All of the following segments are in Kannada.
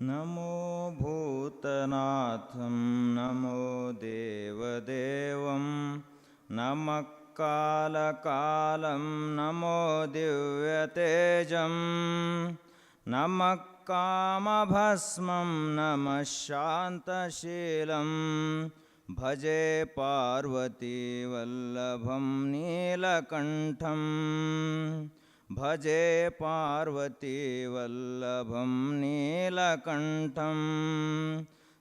नमो भूतनाथं नमो देवदेवं नमः कालकालं नमो दिव्यतेजं नमः कामभस्मं नमः शान्तशीलं भजे पार्वतीवल्लभं नीलकण्ठं भजे पार्वतीवल्लभं नीलकण्ठं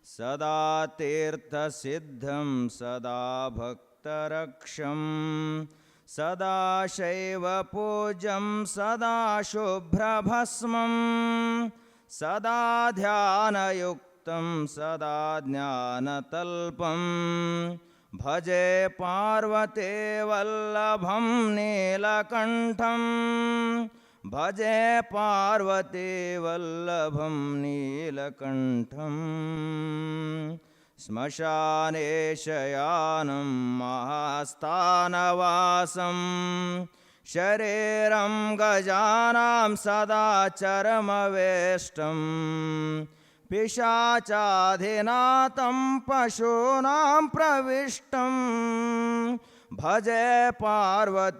सदा तीर्थसिद्धं सदा भक्तरक्षं सदा शैवपूज्यं सदा शुभ्रभस्मं सदा ध्यानयुक्तं सदा ज्ञानतल्पं भजे पार्वतीवल्लभं नीलकण्ठं भजे पार्वतीवल्लभं नीलकण्ठं श्मशाने शयानं महास्थानवासं शरीरं गजानां सदा चर्मवेष्टं पिशाचाधिनाथं पशूनां प्रविष्टं भजे पार्वतीवल्लभं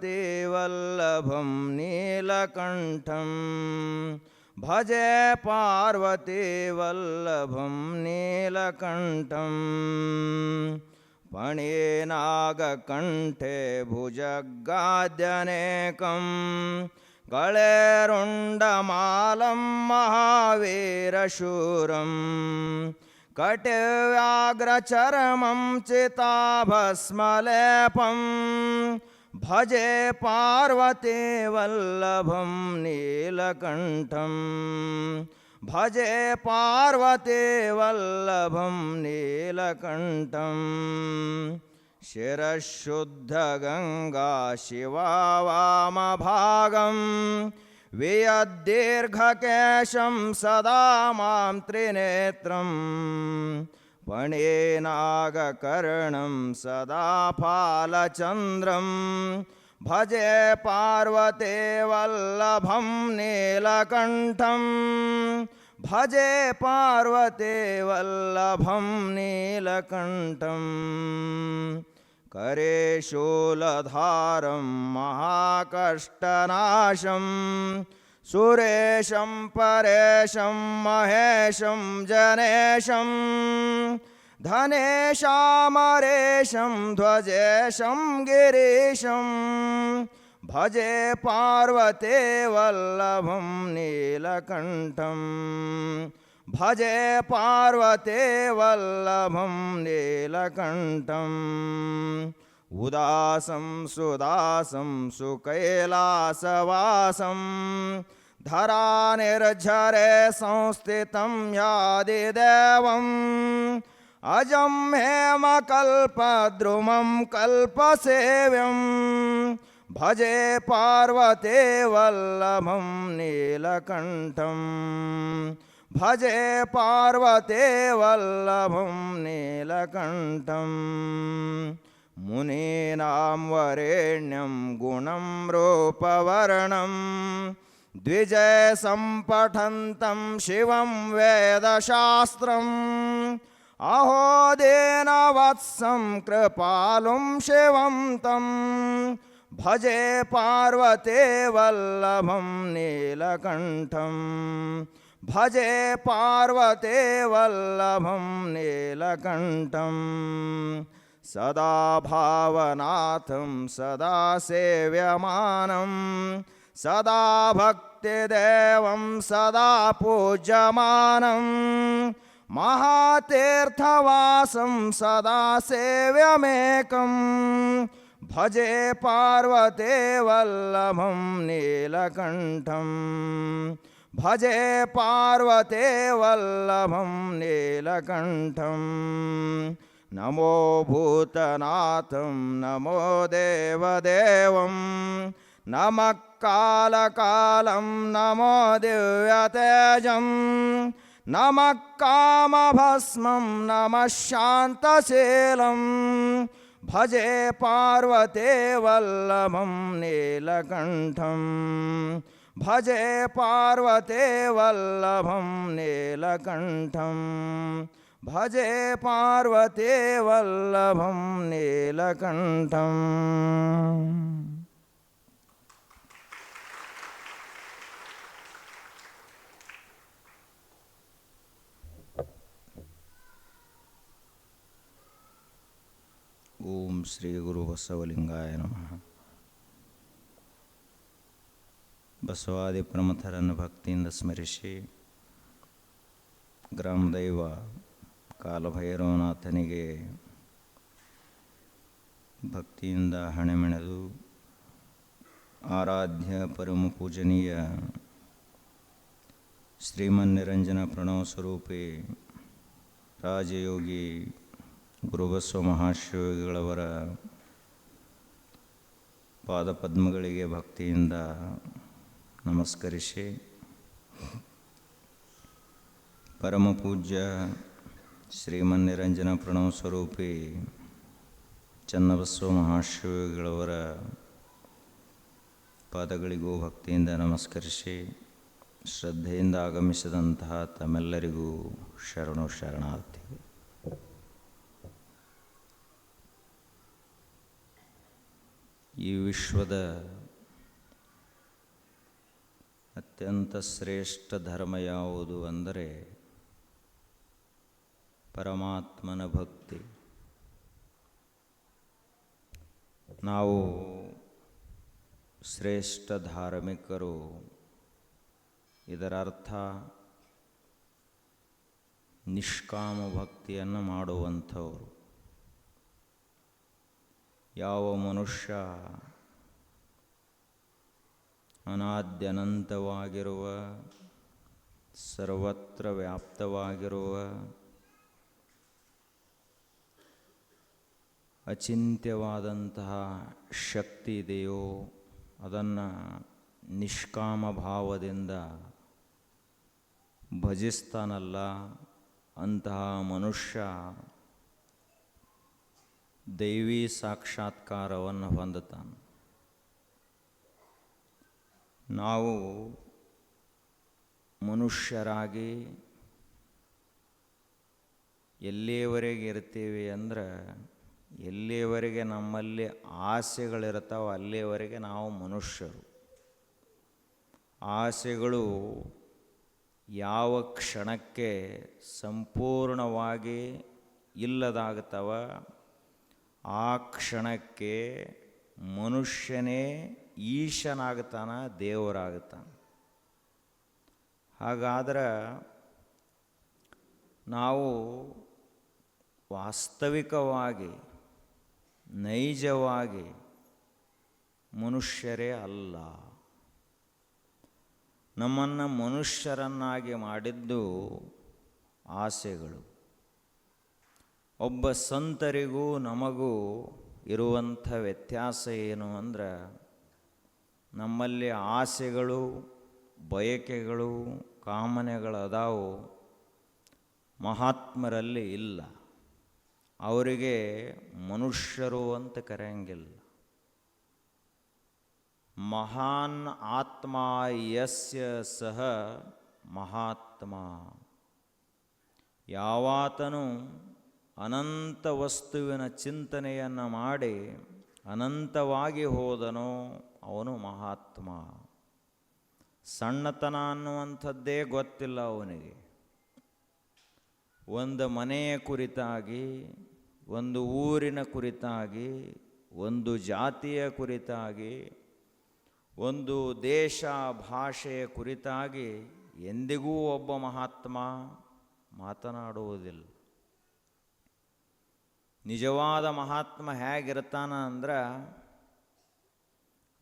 नीलकण्ठं भजे पार्वतीवल्लभं नीलकण्ठं फणिनागकण्ठे भुजगाद्यनेकं गळेरुण्डमालं महावीरशूरं कटिव्याघ्रचर्मं चिताभस्मलेपं भजे पार्वतीवल्लभं नीलकण्ठं भजे पार्वतीवल्लभं नीलकण्ठं शिरःशुद्धगङ्गा शिवा वामभागं वियद्दीर्घकेशं सदा मां त्रिनेत्रं फणिनागकर्णं सदा फालचन्द्रं भजे पार्वतीवल्लभं नीलकण्ठं भजे पार्वतीवल्लभं नीलकण्ठं करे शूलधारं महाकष्टनाशं सुरेशं परेशं महेशं जनेशं धनेशामरेशं ध्वजेशं गिरीशं भजे पार्वतीवल्लभं नीलकण्ठं भजे पार्वतीवल्लभं नीलकण्ठं उदासं सुदासं सुकैलासवासं धरानिर्झरे संस्थितं यादिदेवम् अजं हेमकल्पद्रुमं कल्पसेव्यं भजे पार्वतीवल्लभं नीलकण्ठं भजे पार्वतीवल्लभं नीलकण्ठं मुनीनां वरेण्यं गुणं रूपवर्णं द्विजसम्पठन्तं शिवं वेदशास्त्रम् अहो दीनवत्सं कृपालुं शिवं तं भजे पार्वतीवल्लभं नीलकण्ठं भजे पार्वतीवल्लभं नीलकण्ठं सदा भावनाथं सदा सेव्यमानं सदा भक्तिदेवं सदा पूज्यमानं महातीर्थवासं सदा सेव्यमेकं भजे पार्वतीवल्लभं नीलकण्ठं भजे पार्वतीवल्लभं नीलकण्ठं नमो भूतनाथं नमो देवदेवं नमः कालकालं नमो दिव्यतेजं नमः कामभस्मं नमः शान्तशीलं भजे पार्वतीवल्लभं नीलकण्ठं ಭಜೆ ಪಾರ್ವತೆ ವಲ್ಲಭಂ ನೀಲಕಂಠಂ ಭಜೆ ಪಾರ್ವತೆ ವಲ್ಲಭಂ ನೀಲಕಂಠಂ. ಓಂ ಶ್ರೀ ಗುರು ಬಸವಲಿಂಗಾಯ ನಮಃ. ಬಸವಾದಿ ಪ್ರಮಥರನ್ನು ಭಕ್ತಿಯಿಂದ ಸ್ಮರಿಸಿ ಗ್ರಾಮದೈವ ಕಾಲಭೈರವನಾಥನಿಗೆ ಭಕ್ತಿಯಿಂದ ಹಣೆಮೆಣೆದು ಆರಾಧ್ಯ ಪರಮ ಪೂಜನೀಯ ಶ್ರೀಮನ್ನಿರಂಜನ ಪ್ರಣವ ಸ್ವರೂಪಿ ರಾಜಯೋಗಿ ಗುರುಬಸವ ಮಹಾಶಿವಗಳವರ ಪಾದಪದ್ಮಗಳಿಗೆ ಭಕ್ತಿಯಿಂದ ನಮಸ್ಕರಿಸಿ, ಪರಮ ಪೂಜ್ಯ ಶ್ರೀಮನ್ನಿರಂಜನ ಪ್ರಣವ ಸ್ವರೂಪಿ ಚನ್ನಬಸವ ಮಹಾಶಿವಗಳವರ ಪಾದಗಳಿಗೂ ಭಕ್ತಿಯಿಂದ ನಮಸ್ಕರಿಸಿ, ಶ್ರದ್ಧೆಯಿಂದ ಆಗಮಿಸಿದಂತಹ ತಮ್ಮೆಲ್ಲರಿಗೂ ಶರಣು ಶರಣಾರ್ಥಿ. ಈ ವಿಶ್ವದ ಅತ್ಯಂತ ಶ್ರೇಷ್ಠ ಧರ್ಮ ಯಾವುದು ಅಂದರೆ ಪರಮಾತ್ಮನ ಭಕ್ತಿ. ನಾವು ಶ್ರೇಷ್ಠ ಧಾರ್ಮಿಕರು, ಇದರ ಅರ್ಥ ನಿಷ್ಕಾಮ ಭಕ್ತಿಯನ್ನು ಮಾಡುವಂಥವರು. ಯಾವ ಮನುಷ್ಯ ಅನಾದ್ಯನಂತವಾಗಿರುವ ಸರ್ವತ್ರ ವ್ಯಾಪ್ತವಾಗಿರುವ ಅಚಿಂತ್ಯವಾದಂತಹ ಶಕ್ತಿ ಇದೆಯೋ ಅದನ್ನು ನಿಷ್ಕಾಮ ಭಾವದಿಂದ ಭಜಿಸ್ತಾನಲ್ಲ, ಅಂತಹ ಮನುಷ್ಯ ದೈವಿ ಸಾಕ್ಷಾತ್ಕಾರವನ್ನು ಹೊಂದುತ್ತಾನೆ. ನಾವು ಮನುಷ್ಯರಾಗಿ ಎಲ್ಲಿಯವರೆಗೆ ಇರ್ತೀವಿ ಅಂದರೆ, ಎಲ್ಲಿಯವರೆಗೆ ನಮ್ಮಲ್ಲಿ ಆಸೆಗಳಿರ್ತಾವೆ ಅಲ್ಲಿಯವರೆಗೆ ನಾವು ಮನುಷ್ಯರು. ಆಸೆಗಳು ಯಾವ ಕ್ಷಣಕ್ಕೆ ಸಂಪೂರ್ಣವಾಗಿ ಇಲ್ಲದಾಗ್ತವ ಆ ಕ್ಷಣಕ್ಕೆ ಮನುಷ್ಯನೇ ಈಶನಾಗ್ತಾನೆ, ದೇವರಾಗ್ತಾನೆ. ಹಾಗಾದ್ರೆ ನಾವು ವಾಸ್ತವಿಕವಾಗಿ ನೈಜವಾಗಿ ಮನುಷ್ಯರೇ ಅಲ್ಲ. ನಮ್ಮನ್ನು ಮನುಷ್ಯರನ್ನಾಗಿ ಮಾಡಿದ್ದು ಆಸೆಗಳು. ಒಬ್ಬ ಸಂತರಿಗೂ ನಮಗೂ ಇರುವಂಥ ವ್ಯತ್ಯಾಸ ಏನು ಅಂದರೆ, ನಮ್ಮಲ್ಲಿ ಆಸೆಗಳು, ಬಯಕೆಗಳು, ಕಾಮನೆಗಳದಾವು, ಮಹಾತ್ಮರಲ್ಲಿ ಇಲ್ಲ. ಅವರಿಗೆ ಮನುಷ್ಯರು ಅಂತ ಕರೆಯಂಗಿಲ್ಲ. ಮಹಾನ್ ಆತ್ಮ ಯಸ್ಯ ಸಹ ಮಹಾತ್ಮ. ಯಾವಾತನು ಅನಂತ ವಸ್ತುವಿನ ಚಿಂತನೆಯನ್ನು ಮಾಡಿ ಅನಂತವಾಗಿ ಹೋದನೋ ಅವನು ಮಹಾತ್ಮ. ಸಣ್ಣತನ ಅನ್ನುವಂಥದ್ದೇ ಗೊತ್ತಿಲ್ಲ ಅವನಿಗೆ. ಒಂದು ಮನೆಯ ಕುರಿತಾಗಿ, ಒಂದು ಊರಿನ ಕುರಿತಾಗಿ, ಒಂದು ಜಾತಿಯ ಕುರಿತಾಗಿ, ಒಂದು ದೇಶ ಭಾಷೆಯ ಕುರಿತಾಗಿ ಎಂದಿಗೂ ಒಬ್ಬ ಮಹಾತ್ಮ ಮಾತನಾಡುವುದಿಲ್ಲ. ನಿಜವಾದ ಮಹಾತ್ಮ ಹೇಗಿರ್ತಾನ ಅಂದ್ರೆ,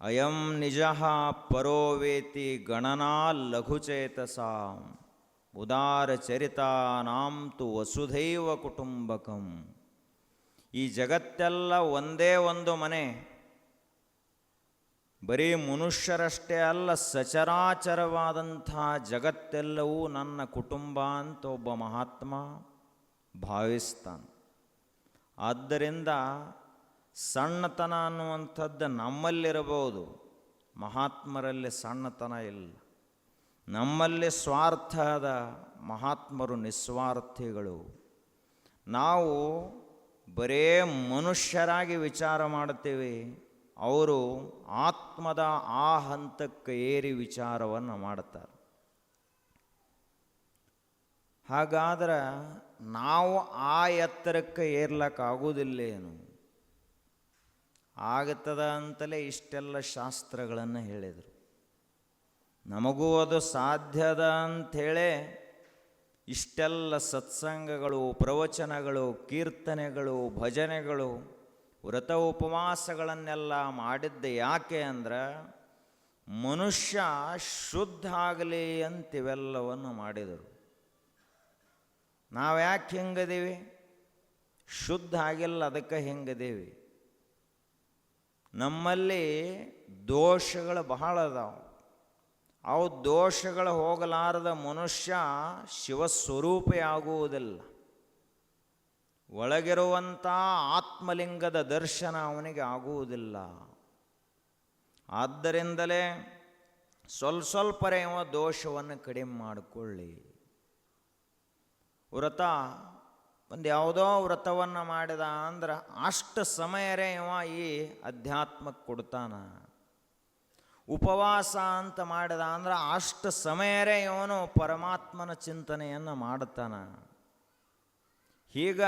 ಅಯಂ ನಿಜಃ ಪರೋವೇತಿ ಗಣನಾ ಲಘುಚೇತಸಾಂ ಉದಾರಚರಿತಾನಾಂ ತು ವಸುಧೈವ ಕುಟುಂಬಕಂ. ಈ ಜಗತ್ತೆಲ್ಲ ಒಂದೇ ಒಂದು ಮನೆ. ಬರೀ ಮನುಷ್ಯರಷ್ಟೇ ಅಲ್ಲ, ಸಚರಾಚರವಾದಂಥ ಜಗತ್ತೆಲ್ಲವೂ ನನ್ನ ಕುಟುಂಬ ಅಂತ ಒಬ್ಬ ಮಹಾತ್ಮ ಭಾವಿಸ್ತಾನೆ. ಆದ್ದರಿಂದ ಸಣ್ಣತನ ಅನ್ನುವಂಥದ್ದು ನಮ್ಮಲ್ಲಿರಬಹುದು, ಮಹಾತ್ಮರಲ್ಲಿ ಸಣ್ಣತನ ಇಲ್ಲ. ನಮ್ಮಲ್ಲಿ ಸ್ವಾರ್ಥ ಅದ, ಮಹಾತ್ಮರು ನಿಸ್ವಾರ್ಥಿಗಳು. ನಾವು ಬರೇ ಮನುಷ್ಯರಾಗಿ ವಿಚಾರ ಮಾಡ್ತೀವಿ, ಅವರು ಆತ್ಮದ ಆ ಹಂತಕ್ಕೆ ಏರಿ ವಿಚಾರವನ್ನು ಮಾಡ್ತಾರೆ. ಹಾಗಾದ್ರೆ ನಾವು ಆ ಎತ್ತರಕ್ಕೆ ಏರ್ಲಕ್ಕಾಗೋದಿಲ್ಲೇನು? ಆಗ್ತದ ಅಂತಲೇ ಇಷ್ಟೆಲ್ಲ ಶಾಸ್ತ್ರಗಳನ್ನು ಹೇಳಿದರು. ನಮಗೂ ಅದು ಸಾಧ್ಯದ ಅಂಥೇಳೇ ಇಷ್ಟೆಲ್ಲ ಸತ್ಸಂಗಗಳು, ಪ್ರವಚನಗಳು, ಕೀರ್ತನೆಗಳು, ಭಜನೆಗಳು, ವ್ರತ ಉಪವಾಸಗಳನ್ನೆಲ್ಲ ಮಾಡಿದ್ದೆ ಯಾಕೆ ಅಂದ್ರೆ ಮನುಷ್ಯ ಶುದ್ಧ ಆಗಲಿ ಅಂತಿವೆಲ್ಲವನ್ನು ಮಾಡಿದರು. ನಾವು ಯಾಕೆ ಹಿಂಗದೀವಿ? ಶುದ್ಧ ಆಗಿಲ್ಲ, ಅದಕ್ಕೆ ಹಿಂಗದೀವಿ. ನಮ್ಮಲ್ಲಿ ದೋಷಗಳು ಬಹಳ ಅದಾವೆ. ಅವು ದೋಷಗಳು ಹೋಗಲಾರದ ಮನುಷ್ಯ ಶಿವಸ್ವರೂಪಿ ಆಗುವುದಿಲ್ಲ. ಒಳಗಿರುವಂಥ ಆತ್ಮಲಿಂಗದ ದರ್ಶನ ಅವನಿಗೆ ಆಗುವುದಿಲ್ಲ. ಆದ್ದರಿಂದಲೇ ಸ್ವಲ್ಪರೇ ಇವ ದೋಷವನ್ನು ಕಡಿಮೆ ಮಾಡಿಕೊಳ್ಳಿ. ವ್ರತ ಒಂದು ಯಾವುದೋ ವ್ರತವನ್ನು ಮಾಡಿದ ಅಂದ್ರೆ ಅಷ್ಟು ಸಮಯರೇ ಇವ ಈ ಅಧ್ಯಾತ್ಮಕ್ಕೆ ಕೊಡ್ತಾನ. ಉಪವಾಸ ಅಂತ ಮಾಡಿದ ಅಂದ್ರೆ ಅಷ್ಟು ಸಮಯರೇ ಇವನು ಪರಮಾತ್ಮನ ಚಿಂತನೆಯನ್ನು ಮಾಡ್ತಾನ. ಹೀಗ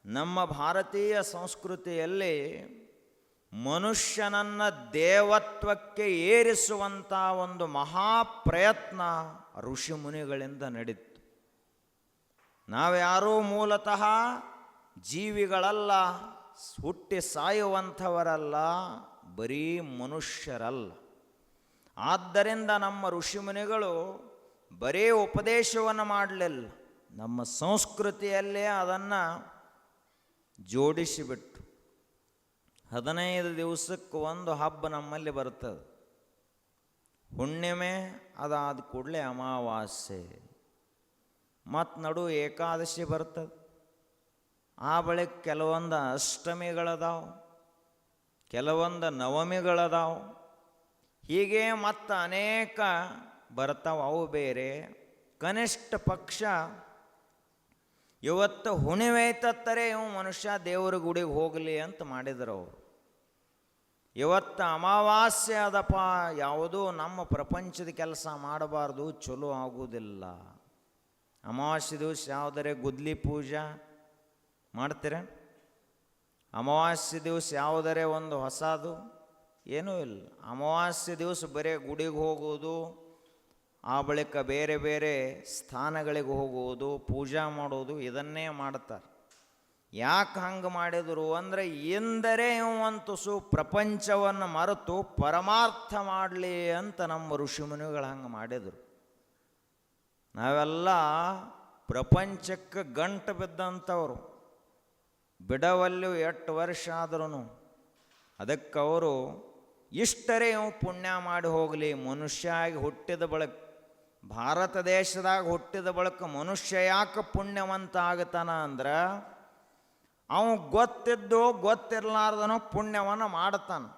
ನಮ್ಮ ಭಾರತೀಯ ಸಂಸ್ಕೃತಿಯಲ್ಲಿ ಮನುಷ್ಯನನ್ನು ದೇವತ್ವಕ್ಕೆ ಏರಿಸುವಂಥ ಒಂದು ಮಹಾಪ್ರಯತ್ನ ಋಷಿಮುನಿಗಳಿಂದ ನಡೀತು. ನಾವ್ಯಾರೂ ಮೂಲತಃ ಜೀವಿಗಳಲ್ಲ, ಹುಟ್ಟಿ ಸಾಯುವಂಥವರಲ್ಲ, ಬರೀ ಮನುಷ್ಯರಲ್ಲ. ಆದ್ದರಿಂದ ನಮ್ಮ ಋಷಿಮುನಿಗಳು ಬರೀ ಉಪದೇಶವನ್ನು ಮಾಡಲಿಲ್ಲ, ನಮ್ಮ ಸಂಸ್ಕೃತಿಯಲ್ಲೇ ಅದನ್ನು ಜೋಡಿಸಿಬಿಟ್ಟು 15 ದಿವಸಕ್ಕೆ ಒಂದು ಹಬ್ಬ ನಮ್ಮಲ್ಲಿ ಬರ್ತದೆ. ಹುಣ್ಣಿಮೆ ಅದಾದ ಕೂಡಲೇ ಅಮಾವಾಸ್ಯೆ, ಮತ್ತು ನಡು ಏಕಾದಶಿ ಬರ್ತದೆ. ಆ ಬಳಿಕ ಕೆಲವೊಂದು ಅಷ್ಟಮಿಗಳದಾವು, ಕೆಲವೊಂದು ನವಮಿಗಳದಾವು, ಹೀಗೆ ಮತ್ತು ಅನೇಕ ಬರ್ತಾವೆ. ಅವು ಬೇರೆ. ಕನಿಷ್ಠ ಪಕ್ಷ ಇವತ್ತು ಹುಣ್ಣಿಮೆ ಐತತ್ತರೆ ಇವು ಮನುಷ್ಯ ದೇವರ ಗುಡಿಗೆ ಹೋಗಲಿ ಅಂತ ಮಾಡಿದ್ರು ಅವರು. ಇವತ್ತು ಅಮಾವಾಸ್ಯೆ ಅದಪ್ಪ, ಯಾವುದೂ ನಮ್ಮ ಪ್ರಪಂಚದ ಕೆಲಸ ಮಾಡಬಾರ್ದು, ಚಲೋ ಆಗುವುದಿಲ್ಲ. ಅಮಾವಾಸ್ಯೆ ದಿವಸ ಯಾವುದರೆ ಗುದ್ಲಿ ಪೂಜಾ ಮಾಡ್ತೀರ? ಅಮಾವಾಸ್ಯೆ ದಿವಸ ಯಾವುದರೆ ಒಂದು ಹೊಸದು ಏನೂ ಇಲ್ಲ. ಅಮಾವಾಸ್ಯೆ ದಿವಸ ಬರೀ ಗುಡಿಗೆ ಹೋಗುವುದು, ಆ ಬಳಿಕ ಬೇರೆ ಬೇರೆ ಸ್ಥಾನಗಳಿಗೆ ಹೋಗುವುದು, ಪೂಜಾ ಮಾಡೋದು, ಇದನ್ನೇ ಮಾಡ್ತಾರೆ. ಯಾಕೆ ಹಂಗೆ ಮಾಡಿದರು ಅಂದರೆ ಎಂದರೆ ಇವಂತು ಪ್ರಪಂಚವನ್ನು ಮರೆತು ಪರಮಾರ್ಥ ಮಾಡಲಿ ಅಂತ ನಮ್ಮ ಋಷಿಮುನಿಗಳು ಹಂಗೆ ಮಾಡಿದರು. ನಾವೆಲ್ಲ ಪ್ರಪಂಚಕ್ಕೆ ಗಂಟು ಬಿದ್ದಂಥವ್ರು, ಬಿಡವಲ್ಲೂ 8 ವರ್ಷ ಆದ್ರೂ ಅದಕ್ಕೆ ಅವರು ಇಷ್ಟರೇ ಇವು ಪುಣ್ಯ ಮಾಡಿ ಹೋಗಲಿ. ಮನುಷ್ಯ ಆಗಿ ಹುಟ್ಟಿದ ಬಳಿಕ, ಭಾರತ ದೇಶದಾಗ ಹುಟ್ಟಿದ ಬಳಿಕ ಮನುಷ್ಯ ಯಾಕೆ ಪುಣ್ಯವಂತ ಆಗತಾನ ಅಂದ್ರೆ ಅವ ಗೊತ್ತಿದ್ದು ಗೊತ್ತಿರಲಾರ್ದನೋ ಪುಣ್ಯವನ್ನು ಮಾಡ್ತಾನೆ.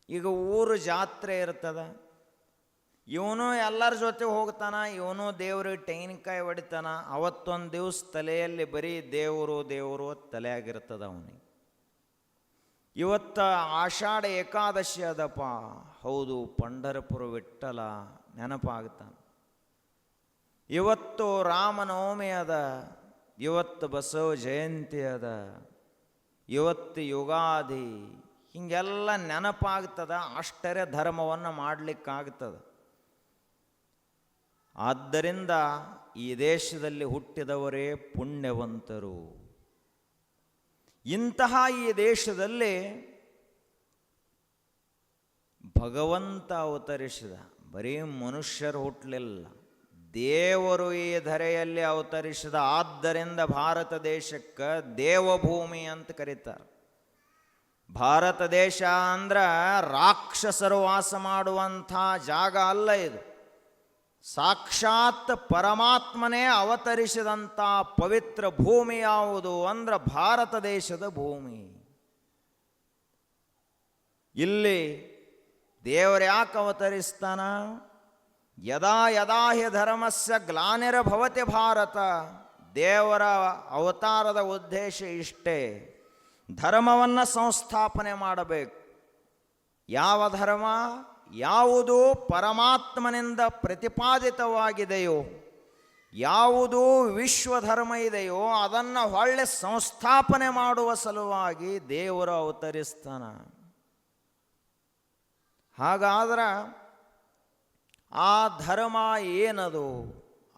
ಈಗ ಊರು ಜಾತ್ರೆ ಇರ್ತದೆ, ಇವನು ಎಲ್ಲರ ಜೊತೆ ಹೋಗ್ತಾನ, ಇವನು ದೇವ್ರಿಗೆ ತೆಂಗಿನಕಾಯಿ ಹೊಡಿತಾನ. ಅವತ್ತೊಂದು ದಿವಸ ತಲೆಯಲ್ಲಿ ಬರೀ ದೇವರು ದೇವರು ತಲೆಯಾಗಿರ್ತದೆ ಅವನಿಗೆ. ಇವತ್ತು ಆಷಾಢ ಏಕಾದಶಿ ಅದಪ್ಪ, ಹೌದು, ಪಂಢರಪುರ ವಿಠ್ಠಲ ನೆನಪಾಗ್ತಾನೆ. ಇವತ್ತು ರಾಮನವಮಿ ಅದ, ಇವತ್ತು ಬಸವ ಜಯಂತಿ ಅದ, ಇವತ್ತು ಯುಗಾದಿ, ಹೀಗೆಲ್ಲ ನೆನಪಾಗ್ತದ. ಅಷ್ಟರೇ ಧರ್ಮವನ್ನು ಮಾಡಲಿಕ್ಕಾಗ್ತದೆ. ಆದ್ದರಿಂದ ಈ ದೇಶದಲ್ಲಿ ಹುಟ್ಟಿದವರೇ ಪುಣ್ಯವಂತರು. ಇಂತಹ ಈ ದೇಶದಲ್ಲಿ ಭಗವಂತ ಅವತರಿಸಿದ. ಬರೀ ಮನುಷ್ಯರು ಹುಟ್ಟಲಿಲ್ಲ, ದೇವರು ಈ ಧರೆಯಲ್ಲಿ ಅವತರಿಸಿದ. ಆದ್ದರಿಂದ ಭಾರತ ದೇಶಕ್ಕೆ ದೇವಭೂಮಿ ಅಂತ ಕರೀತಾರೆ. ಭಾರತ ದೇಶ ಅಂದ್ರೆ ರಾಕ್ಷಸರು ವಾಸ ಮಾಡುವಂಥ ಜಾಗ ಅಲ್ಲ ಇದು. ಸಾಕ್ಷಾತ್ ಪರಮಾತ್ಮನೇ ಅವತರಿಸಿದಂಥ ಪವಿತ್ರ ಭೂಮಿ ಯಾವುದು ಅಂದ್ರೆ ಭಾರತ ದೇಶದ ಭೂಮಿ. ಇಲ್ಲಿ ದೇವರು ಯಾಕೆ ಅವತರಿಸ್ತಾನ? ಯದಾ ಯದಾ ಹಿ ಧರ್ಮಸ್ಯ ಗ್ಲಾನಿರ್ಭವತಿ ಭಾರತ. ದೇವರ ಅವತಾರದ ಉದ್ದೇಶ ಇಷ್ಟೇ, ಧರ್ಮವನ್ನು ಸಂಸ್ಥಾಪನೆ ಮಾಡಬೇಕು. ಯಾವ ಧರ್ಮ? ಯಾವುದು ಪರಮಾತ್ಮನಿಂದ ಪ್ರತಿಪಾದಿತವಾಗಿದೆಯೋ, ಯಾವುದು ವಿಶ್ವಧರ್ಮ ಇದೆಯೋ ಅದನ್ನು ಹೊಳ್ಳೆ ಸಂಸ್ಥಾಪನೆ ಮಾಡುವ ಸಲುವಾಗಿ ದೇವರು ಅವತರಿಸ್ತಾನ. ಹಾಗಾದ್ರೆ ಆ ಧರ್ಮ ಏನದು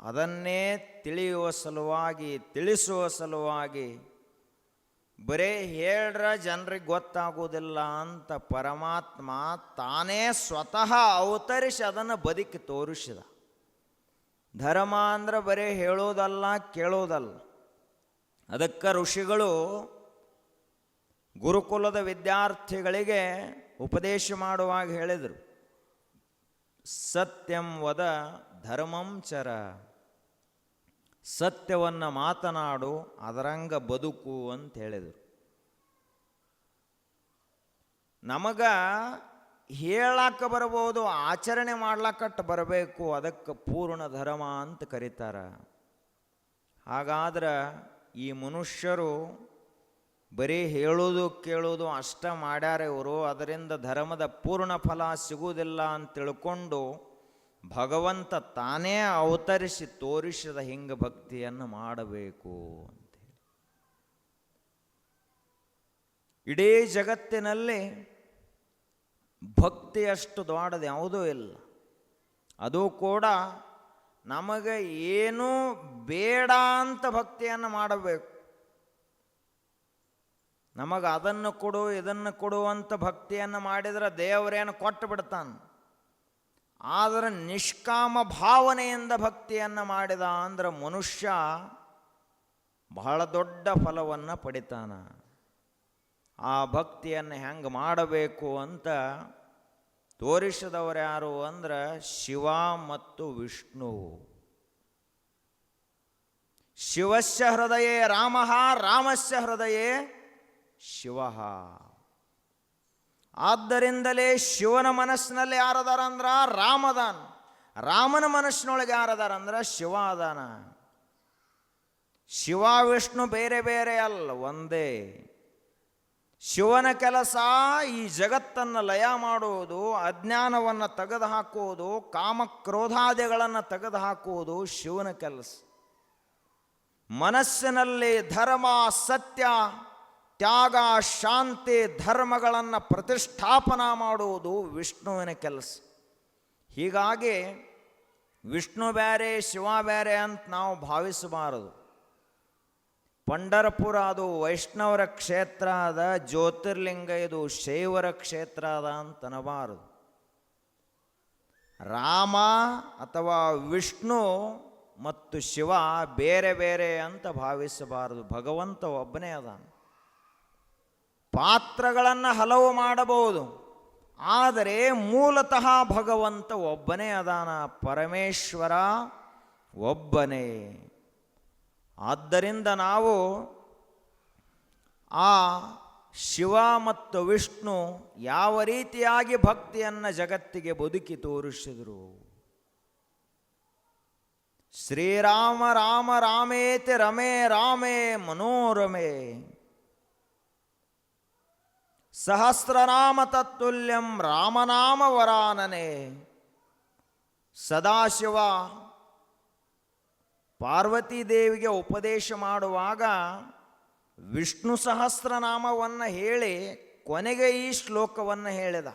ಅದನ್ನೇ ತಿಳಿಯುವ ಸಲುವಾಗಿ, ತಿಳಿಸುವ ಸಲುವಾಗಿ, ಬರೇ ಹೇಳ್ರ ಜನರಿಗೆ ಗೊತ್ತಾಗುವುದಿಲ್ಲ ಅಂತ ಪರಮಾತ್ಮ ತಾನೇ ಸ್ವತಃ ಅವತರಿಸಿ ಅದನ್ನು ಬದುಕಿ ತೋರಿಸಿದ. ಧರ್ಮ ಅಂದ್ರೆ ಬರೀ ಹೇಳೋದಲ್ಲ, ಕೇಳೋದಲ್ಲ. ಅದಕ್ಕೆ ಋಷಿಗಳು ಗುರುಕುಲದ ವಿದ್ಯಾರ್ಥಿಗಳಿಗೆ ಉಪದೇಶ ಮಾಡುವಾಗ ಹೇಳಿದರು, ಸತ್ಯಂ ವದ ಧರ್ಮಂ ಚರ. ಸತ್ಯವನ್ನು ಮಾತನಾಡು, ಅದರಂಗ ಬದುಕು ಅಂತ ಹೇಳಿದರು. ನಮಗ ಹೇಳಕ್ಕೆ ಬರಬಹುದು, ಆಚರಣೆ ಮಾಡ್ಲಕ್ಕಟ್ಟು ಬರಬೇಕು, ಅದಕ್ಕೆ ಪೂರ್ಣ ಧರ್ಮ ಅಂತ ಕರೀತಾರ. ಹಾಗಾದ್ರೆ ಈ ಮನುಷ್ಯರು ಬರೀ ಹೇಳೋದು ಕೇಳೋದು ಅಷ್ಟ ಮಾಡ್ಯಾರ ಇವರು, ಅದರಿಂದ ಧರ್ಮದ ಪೂರ್ಣ ಫಲ ಸಿಗುವುದಿಲ್ಲ ಅಂತ ತಿಳ್ಕೊಂಡು ಭಗವಂತ ತಾನೇ ಅವತರಿಸಿ ತೋರಿಸಿದ ಹಿಂಗೆ ಭಕ್ತಿಯನ್ನು ಮಾಡಬೇಕು ಅಂತೇಳಿ. ಇಡೀ ಜಗತ್ತಿನಲ್ಲಿ ಭಕ್ತಿಯಷ್ಟು ದೊಡ್ಡದು ಯಾವುದೂ ಇಲ್ಲ. ಅದು ಕೂಡ ನಮಗೆ ಏನೂ ಬೇಡ ಅಂತ ಭಕ್ತಿಯನ್ನು ಮಾಡಬೇಕು. ನಮಗೆ ಅದನ್ನು ಕೊಡು ಇದನ್ನು ಕೊಡುವಂಥ ಭಕ್ತಿಯನ್ನು ಮಾಡಿದರೆ ದೇವರೇನು ಕೊಟ್ಟು ಬಿಡ್ತಾನೆ. ಆದರೆ ನಿಷ್ಕಾಮ ಭಾವನೆಯಿಂದ ಭಕ್ತಿಯನ್ನು ಮಾಡಿದ ಅಂದ್ರೆ ಮನುಷ್ಯ ಬಹಳ ದೊಡ್ಡ ಫಲವನ್ನು ಪಡಿತಾನ. ಆ ಭಕ್ತಿಯನ್ನು ಹೆಂಗೆ ಮಾಡಬೇಕು ಅಂತ ತೋರಿಸಿದವರು ಯಾರು ಅಂದ್ರೆ ಶಿವ ಮತ್ತು ವಿಷ್ಣು. ಶಿವಸ್ಯ ಹೃದಯೇ ರಾಮ, ರಾಮಸ್ಯ ಹೃದಯೇ ಶಿವ. ಆದ್ದರಿಂದಲೇ ಶಿವನ ಮನಸ್ಸಿನಲ್ಲಿ ಯಾರದಾರ ಅಂದ್ರೆ ರಾಮದಾನ, ರಾಮನ ಮನಸ್ಸಿನೊಳಗೆ ಯಾರದಾರ ಅಂದ್ರೆ ಶಿವ ಅದಾನ. ಶಿವ ವಿಷ್ಣು ಬೇರೆ ಬೇರೆ ಅಲ್ಲ, ಒಂದೇ. ಶಿವನ ಕೆಲಸ ಈ ಜಗತ್ತನ್ನು ಲಯ ಮಾಡುವುದು, ಅಜ್ಞಾನವನ್ನು ತೆಗೆದುಹಾಕುವುದು, ಕಾಮಕ್ರೋಧಾದಿಗಳನ್ನು ತೆಗೆದುಹಾಕುವುದು ಶಿವನ ಕೆಲಸ. ಮನಸ್ಸಿನಲ್ಲಿ ಧರ್ಮ, ಸತ್ಯ, ತ್ಯಾಗ, ಶಾಂತಿ, ಧರ್ಮಗಳನ್ನು ಪ್ರತಿಷ್ಠಾಪನಾ ಮಾಡುವುದು ವಿಷ್ಣುವಿನ ಕೆಲಸ. ಹೀಗಾಗಿ ವಿಷ್ಣು ಬೇರೆ ಶಿವ ಬೇರೆ ಅಂತ ನಾವು ಭಾವಿಸಬಾರದು. ಪಂಢರಪುರ ಅದು ವೈಷ್ಣವರ ಕ್ಷೇತ್ರ ಅದ, ಜ್ಯೋತಿರ್ಲಿಂಗ ಇದು ಶೈವರ ಕ್ಷೇತ್ರ ಅದ ಅಂತ ಅನ್ನಬಾರದು. ರಾಮ ಅಥವಾ ವಿಷ್ಣು ಮತ್ತು ಶಿವ ಬೇರೆ ಬೇರೆ ಅಂತ ಭಾವಿಸಬಾರದು. ಭಗವಂತ ಒಬ್ಬನೇ ಅದಾನ. ಪಾತ್ರಗಳನ್ನು ಹಲವು ಮಾಡಬಹುದು, ಆದರೆ ಮೂಲತಃ ಭಗವಂತ ಒಬ್ಬನೇ ಅದಾನ, ಪರಮೇಶ್ವರ ಒಬ್ಬನೇ. ಆದ್ದರಿಂದ ನಾವು ಆ ಶಿವ ಮತ್ತು ವಿಷ್ಣು ಯಾವ ರೀತಿಯಾಗಿ ಭಕ್ತಿಯನ್ನು ಜಗತ್ತಿಗೆ ಬದುಕಿ ತೋರಿಸಿದರು. ಶ್ರೀರಾಮ ರಾಮ ರಾಮೇತಿ ರಮೇ ರಾಮೇ ಮನೋರಮೆ, ಸಹಸ್ರನಾಮ ತತ್ತುಲ್ಯಂ ರಾಮನಾಮ ವರಾನನೆ. ಸದಾಶಿವ ಪಾರ್ವತೀ ದೇವಿಗೆ ಉಪದೇಶ ಮಾಡುವಾಗ ವಿಷ್ಣು ಸಹಸ್ರನಾಮವನ್ನು ಹೇಳಿ ಕೊನೆಗೆ ಈ ಶ್ಲೋಕವನ್ನು ಹೇಳಿದ.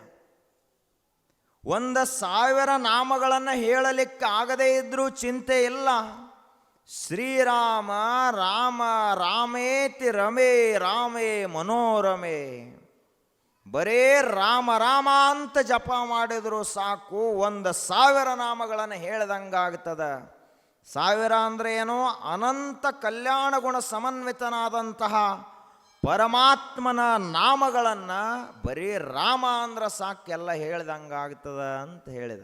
1,000 ನಾಮಗಳನ್ನು ಹೇಳಲಿಕ್ಕೆ ಆಗದೇ ಇದ್ರೂ ಚಿಂತೆ ಇಲ್ಲ. ಶ್ರೀರಾಮ ರಾಮ ರಾಮೇತಿ ರಮೇ ರಾಮೇ ಮನೋರಮೆ, ಬರೇ ರಾಮ ರಾಮ ಅಂತ ಜಪ ಮಾಡಿದ್ರು ಸಾಕು, 1,000 ನಾಮಗಳನ್ನು ಹೇಳ್ದಂಗಾಗ್ತದ. 1000 ಅಂದರೆ ಏನು? ಅನಂತ ಕಲ್ಯಾಣ ಗುಣ ಸಮನ್ವಿತನಾದಂತಹ ಪರಮಾತ್ಮನ ನಾಮಗಳನ್ನು ಬರೀ ರಾಮ ಅಂದ್ರೆ ಸಾಕು ಎಲ್ಲ ಹೇಳ್ದಂಗಾಗ್ತದ ಅಂತ ಹೇಳಿದ.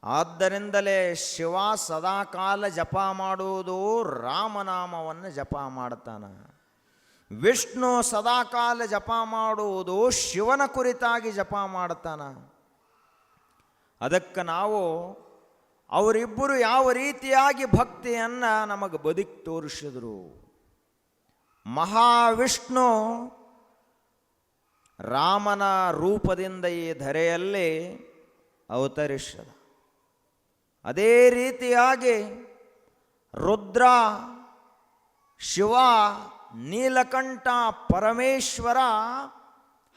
ಆದ್ದರಿಂದಲೇ ಶಿವ ಸದಾಕಾಲ ಜಪ ಮಾಡುವುದು ರಾಮನಾಮವನ್ನು ಜಪ ಮಾಡ್ತಾನ. ವಿಷ್ಣು ಸದಾಕಾಲ ಜಪ ಮಾಡುವುದು ಶಿವನ ಕುರಿತಾಗಿ ಜಪ ಮಾಡ್ತಾನ. ಅದಕ್ಕೆ ನಾವು ಅವರಿಬ್ಬರು ಯಾವ ರೀತಿಯಾಗಿ ಭಕ್ತಿಯನ್ನು ನಮಗೆ ಬದುಕಿ ತೋರಿಸಿದ್ರು. ಮಹಾವಿಷ್ಣು ರಾಮನ ರೂಪದಿಂದ ಈ ಧರೆಯಲ್ಲಿ ಅವತರಿಸಿದ. ಅದೇ ರೀತಿಯಾಗಿ ರುದ್ರ, ಶಿವ, ನೀಲಕಂಠ, ಪರಮೇಶ್ವರ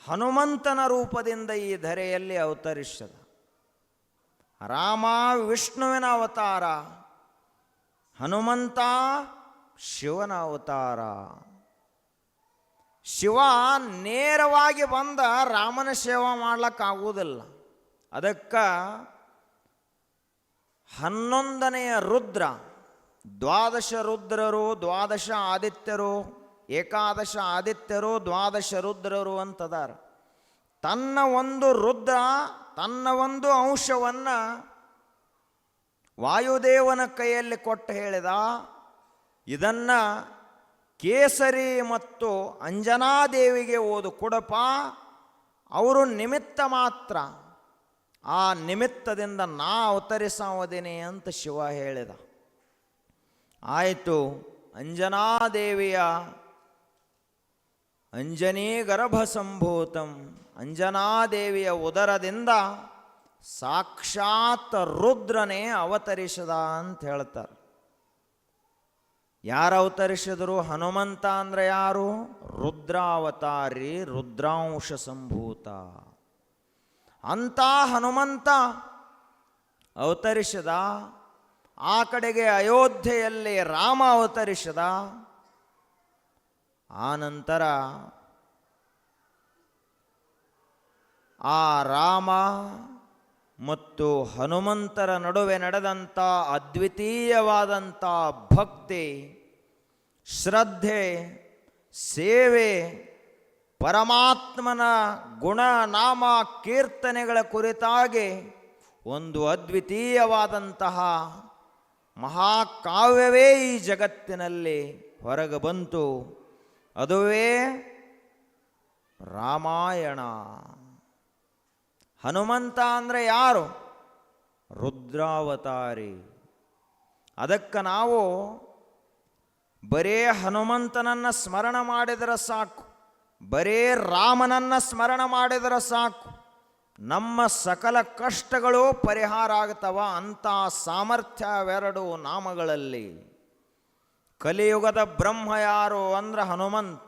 ಹನುಮಂತನ ರೂಪದಿಂದ ಈ ಧರೆಯಲ್ಲಿ ಅವತರಿಸಿದ. ರಾಮ ವಿಷ್ಣುವಿನ ಅವತಾರ, ಹನುಮಂತ ಶಿವನ ಅವತಾರ. ಶಿವ ನೇರವಾಗಿ ಬಂದ ರಾಮನ ಸೇವೆ ಮಾಡ್ಲಿಕ್ಕಾಗುವುದಿಲ್ಲ. ಅದಕ್ಕೆ 11ನೆಯ ರುದ್ರ, ದ್ವಾದಶ ರುದ್ರರು, ದ್ವಾದಶ ಆದಿತ್ಯರು, ಏಕಾದಶ ಆದಿತ್ಯರು, ದ್ವಾದಶ ರುದ್ರರು ಅಂತದಾರ. ತನ್ನ ಒಂದು ರುದ್ರ, ತನ್ನ ಒಂದು ಅಂಶವನ್ನು ವಾಯುದೇವನ ಕೈಯಲ್ಲಿ ಕೊಟ್ಟು ಹೇಳಿದ, ಇದನ್ನು ಕೇಸರಿ ಮತ್ತು ಅಂಜನಾದೇವಿಗೆ ಓದು ಕೊಡಪ, ಅವರು ನಿಮಿತ್ತ ಮಾತ್ರ, ಆ ನಿಮಿತ್ತದಿಂದ ನಾ ಅವತರಿಸಾವದೇನೆ ಅಂತ ಶಿವ ಹೇಳಿದ. ಆಯಿತು, ಅಂಜನಾದೇವಿಯ ಅಂಜನೀ ಗರ್ಭ ಸಂಭೂತಂ, ಅಂಜನಾದೇವಿಯ ಉದರದಿಂದ ಸಾಕ್ಷಾತ್ ರುದ್ರನೇ ಅವತರಿಸಿದ ಅಂತ ಹೇಳ್ತಾರೆ. ಯಾರು ಅವತರಿಸಿದರು? ಹನುಮಂತ ಅಂದರೆ ಯಾರು? ರುದ್ರಾವತಾರಿ, ರುದ್ರಾಂಶ ಸಂಭೂತ. ಅಂಥ ಹನುಮಂತ ಅವತರಿಸಿದ. ಆ ಕಡೆಗೆ ಅಯೋಧ್ಯೆಯಲ್ಲಿ ರಾಮ ಅವತರಿಸಿದ. ಆ ನಂತರ ಆ ರಾಮ ಮತ್ತು ಹನುಮಂತರ ನಡುವೆ ನಡೆದಂಥ ಅದ್ವಿತೀಯವಾದಂಥ ಭಕ್ತಿ, ಶ್ರದ್ಧೆ, ಸೇವೆ, ಪರಮಾತ್ಮನ ಗುಣ ನಾಮ ಕೀರ್ತನೆಗಳ ಕುರಿತಾಗಿ ಒಂದು ಅದ್ವಿತೀಯವಾದಂತಹ ಮಹಾಕಾವ್ಯವೇ ಈ ಜಗತ್ತಿನಲ್ಲಿ ಹೊರಗೆ ಬಂತು. ಅದುವೇ ರಾಮಾಯಣ. ಹನುಮಂತ ಅಂದರೆ ಯಾರು? ರುದ್ರಾವತಾರಿ. ಅದಕ್ಕೆ ನಾವು ಬರೇ ಹನುಮಂತನನ್ನು ಸ್ಮರಣ ಮಾಡಿದರೆ ಸಾಕು, ಬರೇ ರಾಮನನ್ನು ಸ್ಮರಣ ಮಾಡಿದರೆ ಸಾಕು, ನಮ್ಮ ಸಕಲ ಕಷ್ಟಗಳು ಪರಿಹಾರ ಆಗ್ತವ. ಅಂಥ ಸಾಮರ್ಥ್ಯವೆರಡು ನಾಮಗಳಲ್ಲಿ. ಕಲಿಯುಗದ ಬ್ರಹ್ಮ ಯಾರು ಅಂದ್ರೆ ಹನುಮಂತ.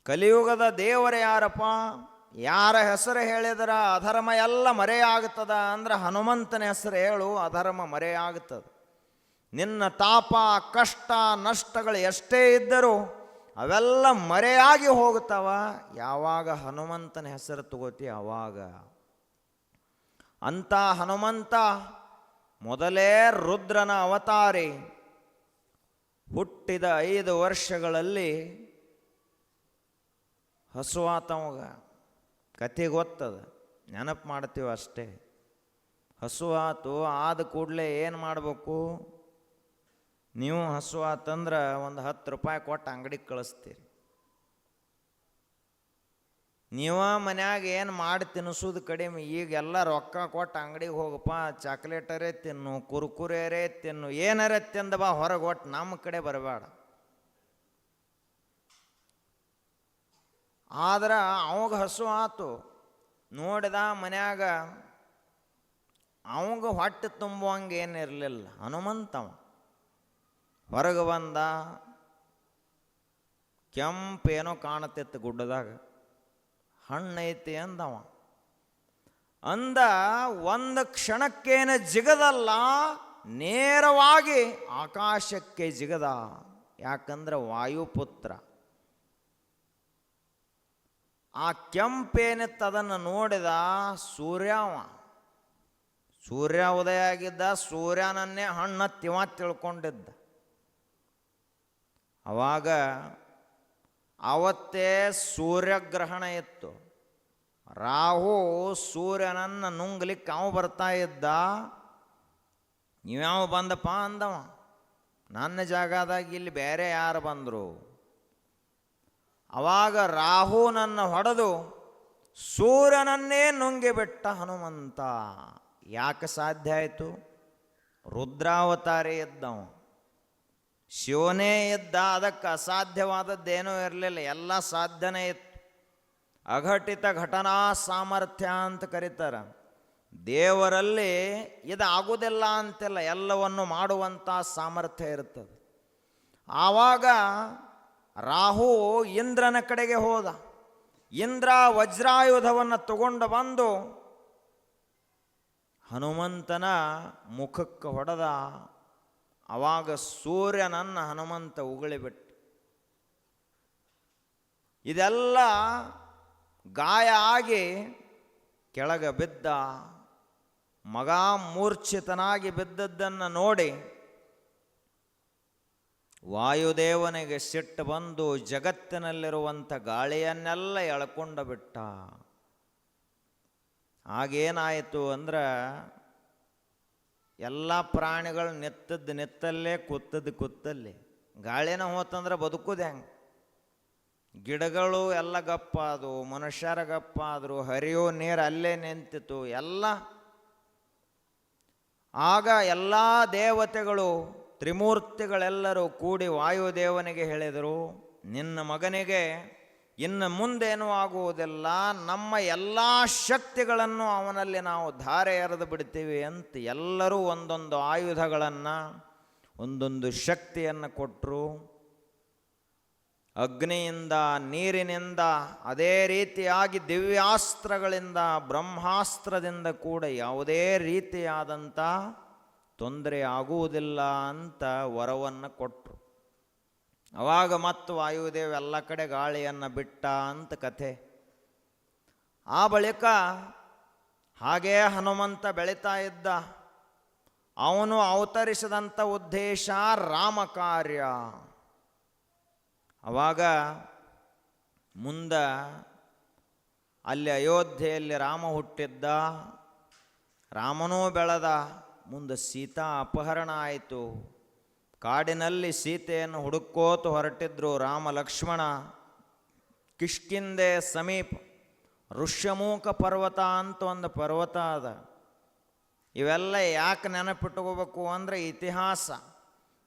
ಕಲಿಯುಗದ ದೇವರು ಯಾರಪ್ಪ? ಯಾರ ಹೆಸರು ಹೇಳಿದ್ರೆ ಅಧರ್ಮ ಎಲ್ಲ ಮರೆಯಾಗ್ತದ ಅಂದ್ರೆ ಹನುಮಂತನ ಹೆಸರು ಹೇಳು, ಅಧರ್ಮ ಮರೆಯಾಗ್ತದೆ. ನಿನ್ನ ತಾಪ, ಕಷ್ಟ, ನಷ್ಟಗಳು ಎಷ್ಟೇ ಇದ್ದರೂ ಅವೆಲ್ಲ ಮರೆಯಾಗಿ ಹೋಗ್ತವ ಯಾವಾಗ ಹನುಮಂತನ ಹೆಸರು ತಗೋತಿ ಆವಾಗ. ಅಂಥ ಹನುಮಂತ ಮೊದಲೇ ರುದ್ರನ ಅವತಾರಿ. ಹುಟ್ಟಿದ 5 ವರ್ಷಗಳಲ್ಲಿ ಹಸುವಾತವಾಗ. ಕತೆ ಗೊತ್ತದ, ನೆನಪು ಮಾಡ್ತೀವಿ ಅಷ್ಟೇ. ಹಸುವಾತು ಆದ ಕೂಡಲೇ ಏನು ಮಾಡಬೇಕು? ನೀವು ಹಸುವಾತಂದ್ರೆ ಒಂದು 10 ರೂಪಾಯಿ ಕೊಟ್ಟು ಅಂಗಡಿಗೆ ಕಳಿಸ್ತೀರಿ. ನೀವು ಮನ್ಯಾಗ ಏನು ಮಾಡಿ ತಿನ್ನಿಸೋದು ಕಡಿಮೆ. ಈಗೆಲ್ಲ ರೊಕ್ಕ ಕೊಟ್ಟು ಅಂಗಡಿಗೆ ಹೋಗಪ್ಪ, ಚಾಕ್ಲೇಟರೇ ತಿನ್ನು, ಕುರ್ಕುರೇರೇ ತಿನ್ನು, ಏನಾರೇ ತಿಂದ ಬಾ, ಹೊರಗೆ ಒಟ್ಟು ನಮ್ಮ ಕಡೆ ಬರಬೇಡ. ಆದ್ರೆ ಅವಾಗ ಹಸು ಆತು, ನೋಡಿದ ಮನ್ಯಾಗ ಅವಾಗ ಹೊಟ್ಟೆ ತುಂಬುವಂಗೆ ಏನಿರಲಿಲ್ಲ. ಹನುಮಂತವ ಹೊರಗೆ ಬಂದ. ಕೆಂಪೇನೋ ಕಾಣತಿತ್ತು ಗುಡ್ಡದಾಗ, ಹಣ್ಣೈತಿ ಅಂದವ. ಅಂದ ಒಂದು ಕ್ಷಣಕ್ಕೇನು ಜಿಗದಲ್ಲ, ನೇರವಾಗಿ ಆಕಾಶಕ್ಕೆ ಜಿಗದ. ಯಾಕಂದ್ರೆ ವಾಯುಪುತ್ರ. ಆ ಕೆಂಪೇನಿತ್ತು ಅದನ್ನು ನೋಡಿದ ಸೂರ್ಯವ. ಸೂರ್ಯ ಉದಯ ಆಗಿದ್ದ, ಸೂರ್ಯನನ್ನೇ ಹಣ್ಣತ್ತಿವ ತಿಳ್ಕೊಂಡಿದ್ದ. ಅವಾಗ ಅವತ್ತೇ ಸೂರ್ಯಗ್ರಹಣ ಇತ್ತು. ರಾಹು ಸೂರ್ಯನನ್ನು ನುಂಗ್ಲಿಕ್ಕೆ ಅವ ಬರ್ತಾ ಇದ್ದ. ನೀವ್ಯಾವ ಬಂದಪ್ಪ ಅಂದವ. ನನ್ನ ಜಾಗದಾಗ ಇಲ್ಲಿ ಬೇರೆ ಯಾರು ಬಂದರು? ಅವಾಗ ರಾಹುನನ್ನು ಹೊಡೆದು ಸೂರ್ಯನನ್ನೇ ನುಂಗಿಬಿಟ್ಟ ಹನುಮಂತ. ಯಾಕೆ ಸಾಧ್ಯ ಆಯಿತು? ರುದ್ರಾವತಾರಿ ಇದ್ದವ, ಶಿವನೇ ಇದ್ದ, ಅದಕ್ಕೆ ಅಸಾಧ್ಯವಾದದ್ದೇನೂ ಇರಲಿಲ್ಲ, ಎಲ್ಲ ಸಾಧ್ಯನೇ ಇತ್ತು. ಅಘಟಿತ ಘಟನಾ ಸಾಮರ್ಥ್ಯ ಅಂತ ಕರೀತಾರೆ. ದೇವರಲ್ಲಿ ಇದು ಆಗುವುದಿಲ್ಲ ಅಂತಿಲ್ಲ, ಎಲ್ಲವನ್ನು ಮಾಡುವಂಥ ಸಾಮರ್ಥ್ಯ ಇರ್ತದೆ. ಆವಾಗ ರಾಹು ಇಂದ್ರನ ಕಡೆಗೆ ಹೋದ. ಇಂದ್ರ ವಜ್ರಾಯುಧವನ್ನು ತಗೊಂಡು ಬಂದು ಹನುಮಂತನ ಮುಖಕ್ಕೆ ಹೊಡೆದ. ಆವಾಗ ಸೂರ್ಯನನ್ನು ಹನುಮಂತ ಉಗುಳಿಬಿಟ್ಟ. ಇದೆಲ್ಲ ಗಾಯ ಆಗಿ ಕೆಳಗೆ ಬಿದ್ದ. ಮಗ ಮೂರ್ಛಿತನಾಗಿ ಬಿದ್ದದ್ದನ್ನು ನೋಡಿ ವಾಯುದೇವನಿಗೆ ಸಿಟ್ಟು ಬಂದು ಜಗತ್ತಿನಲ್ಲಿರುವಂಥ ಗಾಳಿಯನ್ನೆಲ್ಲ ಎಳ್ಕೊಂಡು ಬಿಟ್ಟ. ಆಗೇನಾಯಿತು ಅಂದ್ರೆ ಎಲ್ಲ ಪ್ರಾಣಿಗಳು ನಿತ್ತದ್ದು ನಿತ್ತಲ್ಲೇ, ಕೂತದ್ದು ಕೂತಲ್ಲಿ. ಗಾಳಿನ ಹೋತಂದ್ರೆ ಬದುಕುದು ಹೆಂಗೆ? ಗಿಡಗಳು ಎಲ್ಲ ಗಪ್ಪಾದವು, ಮನುಷ್ಯರ ಗಪ್ಪಾದರು, ಹರಿಯೋ ನೀರು ಅಲ್ಲೇ ನಿಂತಿತು ಎಲ್ಲ. ಆಗ ಎಲ್ಲ ದೇವತೆಗಳು, ತ್ರಿಮೂರ್ತಿಗಳೆಲ್ಲರೂ ಕೂಡಿ ವಾಯುದೇವನಿಗೆ ಹೇಳಿದರು, ನಿನ್ನ ಮಗನಿಗೆ ಇನ್ನು ಮುಂದೇನೂ ಆಗುವುದಿಲ್ಲ, ನಮ್ಮ ಎಲ್ಲ ಶಕ್ತಿಗಳನ್ನು ಅವನಲ್ಲಿ ನಾವು ಧಾರೆ ಎರೆದು ಬಿಡ್ತೀವಿ ಅಂತ ಎಲ್ಲರೂ ಒಂದೊಂದು ಆಯುಧಗಳನ್ನು, ಒಂದೊಂದು ಶಕ್ತಿಯನ್ನು ಕೊಟ್ಟರು. ಅಗ್ನಿಯಿಂದ, ನೀರಿನಿಂದ, ಅದೇ ರೀತಿಯಾಗಿ ದಿವ್ಯಾಸ್ತ್ರಗಳಿಂದ, ಬ್ರಹ್ಮಾಸ್ತ್ರದಿಂದ ಕೂಡ ಯಾವುದೇ ರೀತಿಯಾದಂಥ ತೊಂದರೆ ಆಗುವುದಿಲ್ಲ ಅಂತ ವರವನ್ನು ಕೊಟ್ಟರು. ಅವಾಗ ಮತ್ತು ವಾಯುದೇವ ಎಲ್ಲ ಕಡೆ ಗಾಳಿಯನ್ನು ಬಿಟ್ಟ ಅಂತ ಕಥೆ. ಆ ಬಳಿಕ ಹಾಗೇ ಹನುಮಂತ ಬೆಳೀತಾ ಇದ್ದ. ಅವನು ಅವತರಿಸಿದಂಥ ಉದ್ದೇಶ ರಾಮ ಕಾರ್ಯ. ಅವಾಗ ಮುಂದೆ ಅಲ್ಲಿ ಅಯೋಧ್ಯೆಯಲ್ಲಿ ರಾಮ ಹುಟ್ಟಿದ್ದ, ರಾಮನೂ ಬೆಳೆದ. ಮುಂದೆ ಸೀತಾ ಅಪಹರಣ ಆಯಿತು. ಕಾಡಿನಲ್ಲಿ ಸೀತೆಯನ್ನು ಹುಡುಕೋತ ಹೊರಟಿದ್ರು ರಾಮ ಲಕ್ಷ್ಮಣ. ಕಿಷ್ಕಿಂದೆ ಸಮೀಪ ಋಷ್ಯಮೂಕ ಪರ್ವತ ಅಂತ ಒಂದು ಪರ್ವತ ಅದ. ಇವೆಲ್ಲ ಯಾಕೆ ನೆನಪಿಟ್ಕೋಬೇಕು ಅಂದರೆ ಇತಿಹಾಸ,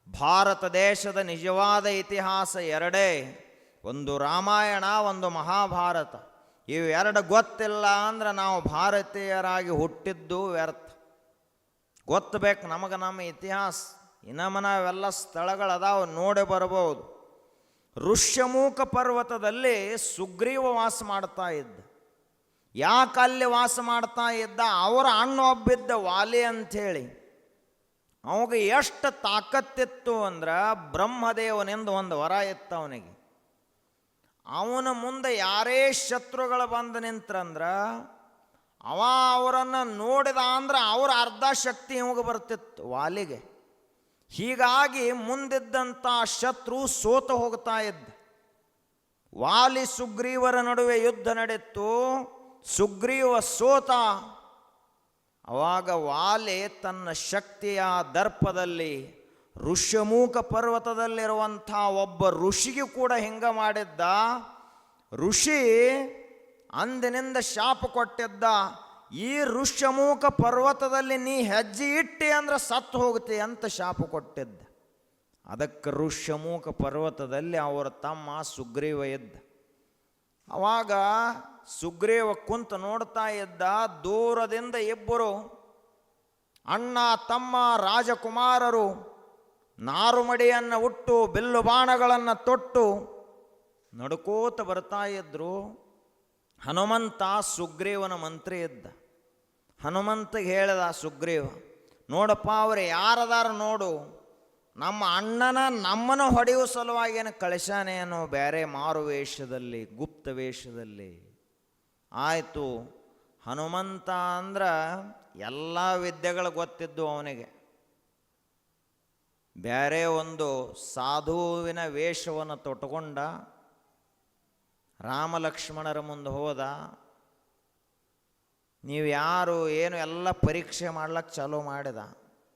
ಭಾರತ ದೇಶದ ನಿಜವಾದ ಇತಿಹಾಸ ಎರಡೇ, ಒಂದು ರಾಮಾಯಣ, ಒಂದು ಮಹಾಭಾರತ. ಇವೆರಡು ಗೊತ್ತಿಲ್ಲ ಅಂದ್ರೆ ನಾವು ಭಾರತೀಯರಾಗಿ ಹುಟ್ಟಿದ್ದು ವ್ಯರ್ಥ. ಗೊತ್ತಬೇಕು ನಮಗೆ ನಮ್ಮ ಇತಿಹಾಸ. ಇನ್ನೊಮ್ಮೆ ನಾವೆಲ್ಲ ಸ್ಥಳಗಳದಾವು, ನೋಡಿ ಬರ್ಬೋದು. ಋಷ್ಯಮೂಕ ಪರ್ವತದಲ್ಲಿ ಸುಗ್ರೀವ ವಾಸ ಮಾಡ್ತಾ ಇದ್ದ. ಯಾಕೆ ಅಲ್ಲಿ ವಾಸ ಮಾಡ್ತಾ ಇದ್ದ? ಅವರ ಅಣ್ಣ ಒಬ್ಬಿದ್ದ ವಾಲಿ ಅಂಥೇಳಿ. ಅವಾಗ ಎಷ್ಟು ತಾಕತ್ತಿತ್ತು ಅಂದ್ರೆ ಬ್ರಹ್ಮದೇವನಿಂದ ಒಂದು ವರ ಇತ್ತು ಅವನಿಗೆ. ಅವನ ಮುಂದೆ ಯಾರೇ ಶತ್ರುಗಳು ಬಂದು ನಿಂತ್ರಂದ್ರೆ ಅವರನ್ನು ನೋಡಿದ ಅಂದ್ರೆ ಅವರ ಅರ್ಧ ಶಕ್ತಿ ಇವಾಗ ಬರ್ತಿತ್ತು ವಾಲಿಗೆ. ಹೀಗಾಗಿ ಮುಂದಿದ್ದಂಥ ಶತ್ರು ಸೋತು ಹೋಗ್ತಾ ಇದ್ದ. ವಾಲಿ ಸುಗ್ರೀವರ ನಡುವೆ ಯುದ್ಧ ನಡೆಯಿತು. ಸುಗ್ರೀವ ಸೋತ. ಅವಾಗ ವಾಲಿ ತನ್ನ ಶಕ್ತಿಯ ದರ್ಪದಲ್ಲಿ ಋಷ್ಯಮೂಕ ಪರ್ವತದಲ್ಲಿರುವಂಥ ಒಬ್ಬ ಋಷಿಗೂ ಕೂಡ ಹಿಂಗ ಮಾಡಿದ್ದ. ಋಷಿ ಅಂದಿನಿಂದ ಶಾಪ ಕೊಟ್ಟಿದ್ದ, ಈ ಋಷ್ಯಮೂಕ ಪರ್ವತದಲ್ಲಿ ನೀ ಹೆಜ್ಜೆ ಇಟ್ಟಿ ಅಂದ್ರೆ ಸತ್ತು ಹೋಗ್ತಿ ಅಂತ ಶಾಪ ಕೊಟ್ಟಿದ್ದ. ಅದಕ್ಕೆ ಋಷ್ಯಮೂಕ ಪರ್ವತದಲ್ಲಿ ಅವರ ತಮ್ಮ ಸುಗ್ರೀವ ಇದ್ದ. ಅವಾಗ ಸುಗ್ರೀವ ಕುಂತು ನೋಡ್ತಾ ಇದ್ದ. ದೂರದಿಂದ ಇಬ್ಬರು ಅಣ್ಣ ತಮ್ಮ ರಾಜಕುಮಾರರು ನಾರುಮಡಿಯನ್ನು ಉಟ್ಟು ಬಿಲ್ಲು ಬಾಣಗಳನ್ನು ತೊಟ್ಟು ನಡ್ಕೋತ ಬರ್ತಾ ಇದ್ರು. ಹನುಮಂತ ಸುಗ್ರೀವನ ಮಂತ್ರಿ ಇದ್ದ. ಹನುಮಂತಗೆ ಹೇಳಿದ ಸುಗ್ರೀವ, ನೋಡಪ್ಪ ಅವರು ಯಾರದಾರ ನೋಡು, ನಮ್ಮ ಅಣ್ಣನ ನಮ್ಮನ್ನು ಹೊಡೆಯುವ ಸಲುವಾಗಿ ಏನು ಕಳಿಸಾನೇನು ಬೇರೆ ಮಾರು ವೇಷದಲ್ಲಿ, ಗುಪ್ತ ವೇಷದಲ್ಲಿ. ಆಯಿತು. ಹನುಮಂತ ಅಂದ್ರೆ ಎಲ್ಲ ವಿದ್ಯೆಗಳು ಗೊತ್ತಿದ್ದು ಅವನಿಗೆ. ಬೇರೆ ಒಂದು ಸಾಧುವಿನ ವೇಷವನ್ನು ತೊಟ್ಟುಕೊಂಡ ರಾಮ ಲಕ್ಷ್ಮಣರ ಮುಂದೆ ಹೋದ. ನೀವು ಯಾರು ಏನು ಎಲ್ಲ ಪರೀಕ್ಷೆ ಮಾಡ್ಲಿಕ್ಕೆ ಚಾಲೂ ಮಾಡಿದ.